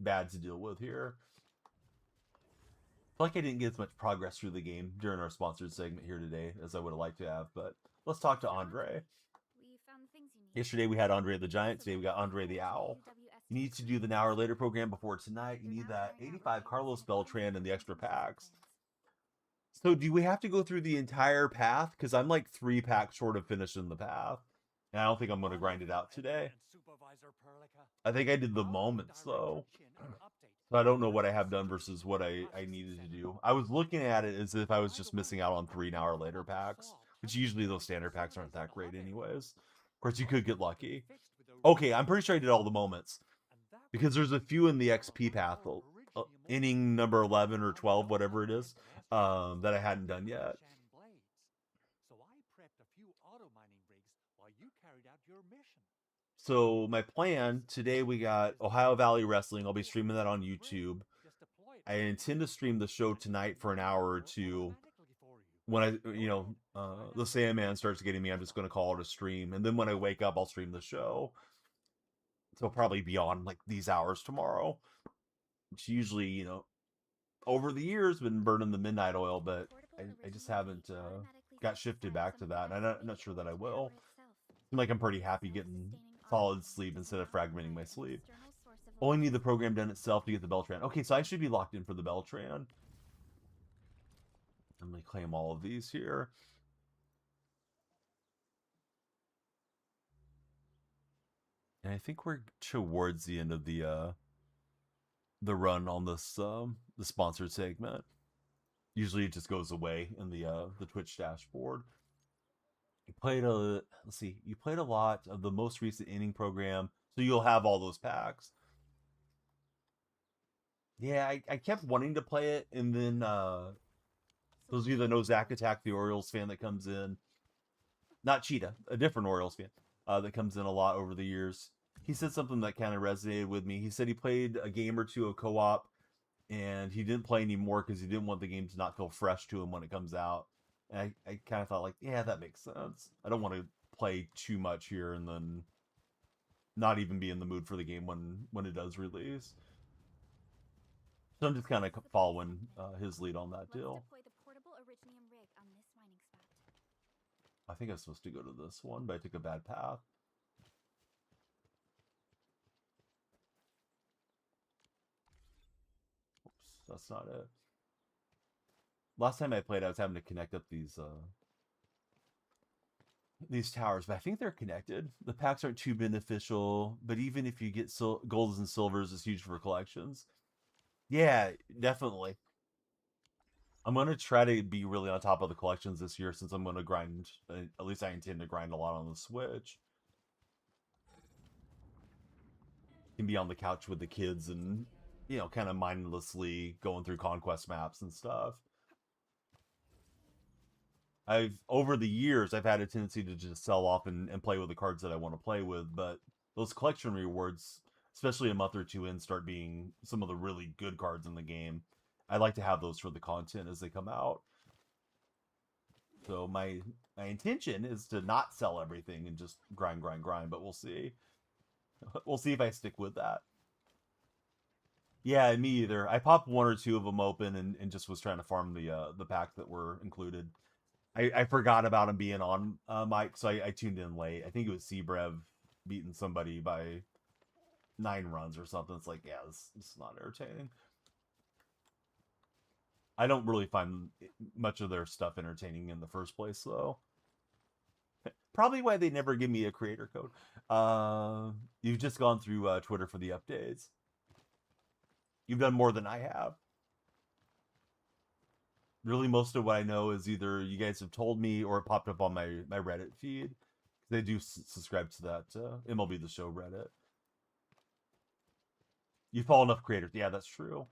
B: bad to deal with here. I feel like I didn't get as much progress through the game during our sponsored segment here today as I would have liked to have, but let's talk to Andre. Yesterday we had Andre the Giant. Today we got Andre the Owl. You need to do the Now or Later program before tonight. You need that 85 Carlos Beltran and the extra packs. So do we have to go through the entire path? Because I'm like 3 packs short of finishing the path. And I don't think I'm going to grind it out today. I think I did the moments, though. So I don't know what I have done versus what I needed to do. I was looking at it as if I was just missing out on 3 Now or Later packs, which usually those standard packs aren't that great anyways. Of course, you could get lucky. Okay, I'm pretty sure I did all the moments. Because there's a few in the XP path, inning number 11 or 12, whatever it is, that I hadn't done yet. So my plan today, we got Ohio Valley Wrestling. I'll be streaming that on YouTube. I intend to stream the show tonight for an hour or two. When the Sandman starts getting me, I'm just going to call it a stream. And then when I wake up, I'll stream the show. So probably beyond like these hours tomorrow. It's usually, over the years been burning the midnight oil, but I just haven't got shifted back to that. And I'm not sure that I will. Seem like I'm pretty happy getting solid sleep instead of fragmenting my sleep. Only need the program done itself to get the Beltran. Okay, so I should be locked in for the Beltran. I'm going to claim all of these here. And I think we're towards the end of the run on this the sponsored segment. Usually it just goes away in the Twitch dashboard. You played you played a lot of the most recent inning program, so you'll have all those packs. Yeah, I kept wanting to play it, and then those of you that know Zach Attack, the Orioles fan that comes in, not Cheetah, a different Orioles fan that comes in a lot over the years. He said something that kind of resonated with me. He said he played a game or two of co-op, and he didn't play anymore because he didn't want the game to not feel fresh to him when it comes out. And I kind of thought, like, yeah, that makes sense. I don't want to play too much here and then not even be in the mood for the game when it does release. So I'm just kind of following his lead on that deal. I think I was supposed to go to this one, but I took a bad path. Oops, that's not it. Last time I played, I was having to connect up these towers, but I think they're connected. The packs aren't too beneficial, but even if you get golds and silvers, it's huge for collections. Yeah, definitely. I'm going to try to be really on top of the collections this year since I'm going to grind, at least I intend to grind a lot on the Switch. Can be on the couch with the kids and, kind of mindlessly going through conquest maps and stuff. Over the years, I've had a tendency to just sell off and play with the cards that I want to play with, but those collection rewards, especially a month or two in, start being some of the really good cards in the game. I like to have those for the content as they come out. So my intention is to not sell everything and just grind, but we'll see. We'll see if I stick with that. Yeah, me either. I popped one or two of them open and just was trying to farm the packs that were included. I forgot about him being on Mike, so I tuned in late. I think it was Sebrev beating somebody by 9 runs or something. It's like, yeah, this is not entertaining. I don't really find much of their stuff entertaining in the first place, though. Probably why they never give me a creator code. You've just gone through Twitter for the updates. You've done more than I have. Really, most of what I know is either you guys have told me or it popped up on my Reddit feed. They do subscribe to that MLB The Show Reddit. You follow enough creators. Yeah, that's true.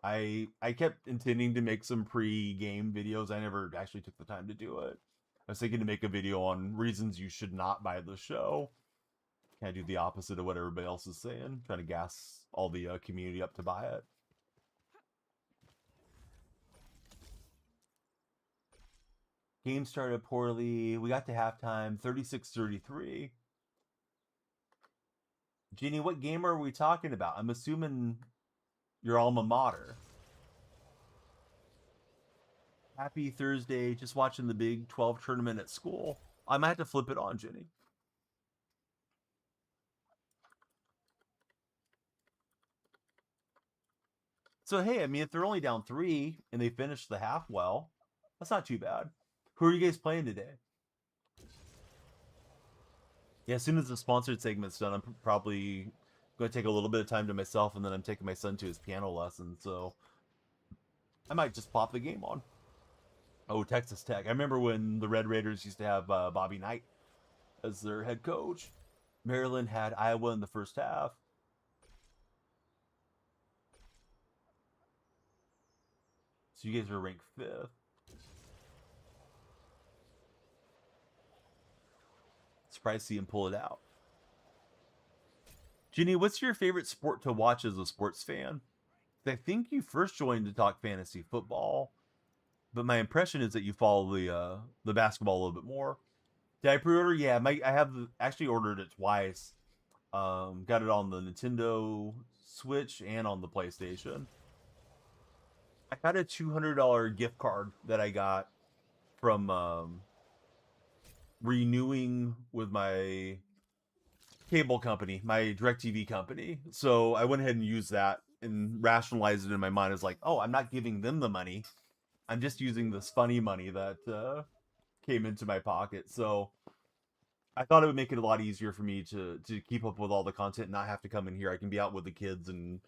B: I kept intending to make some pre-game videos. I never actually took the time to do it. I was thinking to make a video on reasons you should not buy the show. Kind of do the opposite of what everybody else is saying. Trying to gas all the community up to buy it. Game started poorly. We got to halftime, 36-33. Ginny, what game are we talking about? I'm assuming your alma mater. Happy Thursday. Just watching the Big 12 tournament at school. I might have to flip it on, Ginny. So, hey, I mean, if they're only down 3 and they finish the half well, that's not too bad. Who are you guys playing today? Yeah, as soon as the sponsored segment's done, I'm probably going to take a little bit of time to myself, and then I'm taking my son to his piano lesson, so I might just pop the game on. Oh, Texas Tech. I remember when the Red Raiders used to have Bobby Knight as their head coach. Maryland had Iowa in the first half. So you guys were ranked 5th. Surprised to see him pull it out. Ginny, what's your favorite sport to watch as a sports fan? I think you first joined to talk fantasy football, but my impression is that you follow the basketball a little bit more. Did I pre-order? Yeah, I have actually ordered it twice. Got it on the Nintendo Switch and on the PlayStation. I got a $200 gift card that I got from renewing with my cable company, my DirecTV company. So I went ahead and used that and rationalized it in my mind as like, oh, I'm not giving them the money. I'm just using this funny money that came into my pocket. So I thought it would make it a lot easier for me to keep up with all the content and not have to come in here. I can be out with the kids and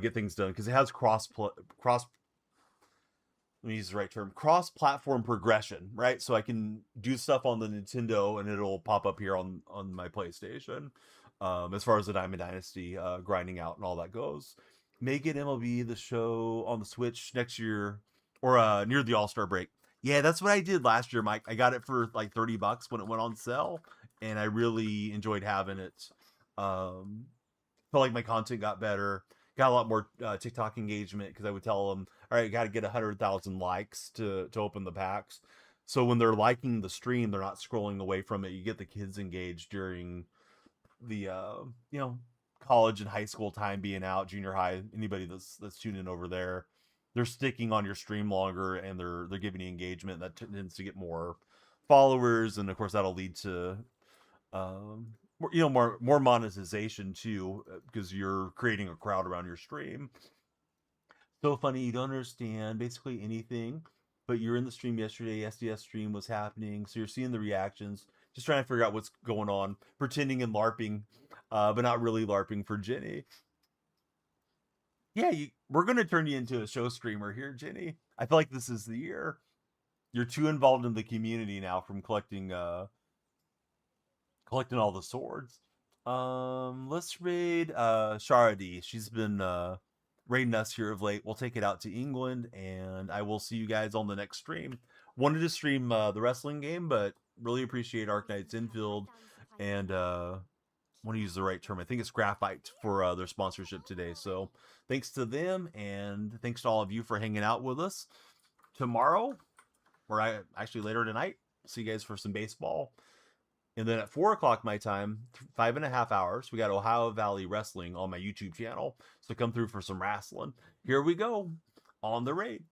B: get things done because it has let me use the right term, cross-platform progression, right? So I can do stuff on the Nintendo and it'll pop up here on my PlayStation. As far as the Diamond Dynasty grinding out and all that goes. Make it MLB the Show on the Switch next year or near the All-Star break. Yeah, that's what I did last year, Mike. I got it for like $30 when it went on sale, and I really enjoyed having it. Felt like my content got better. Got a lot more TikTok engagement because I would tell them, all right, got to get 100,000 likes to open the packs. So when they're liking the stream, they're not scrolling away from it. You get the kids engaged during the college and high school time being out, junior high. Anybody that's tuning over there, they're sticking on your stream longer and they're giving you engagement. That tends to get more followers, and of course that'll lead to more monetization too, because you're creating a crowd around your stream. So funny, you don't understand basically anything, but you're in the stream yesterday. SDS stream was happening, so you're seeing the reactions, just trying to figure out what's going on, pretending and LARPing, but not really LARPing for Jenny. Yeah, we're gonna turn you into a show streamer here, Jenny. I feel like this is the year. You're too involved in the community now from collecting all the swords. Let's raid Sharadi. She's been raiding us here of late. We'll take it out to England, and I will see you guys on the next stream. Wanted to stream the wrestling game, but really appreciate Arknights Endfield, and want to use the right term. I think it's Graphite for their sponsorship today. So thanks to them, and thanks to all of you for hanging out with us. Tomorrow, or actually later tonight, see you guys for some baseball. And then at 4 o'clock my time, 5.5 hours, we got Ohio Valley Wrestling on my YouTube channel. So come through for some wrestling. Here we go on the raid.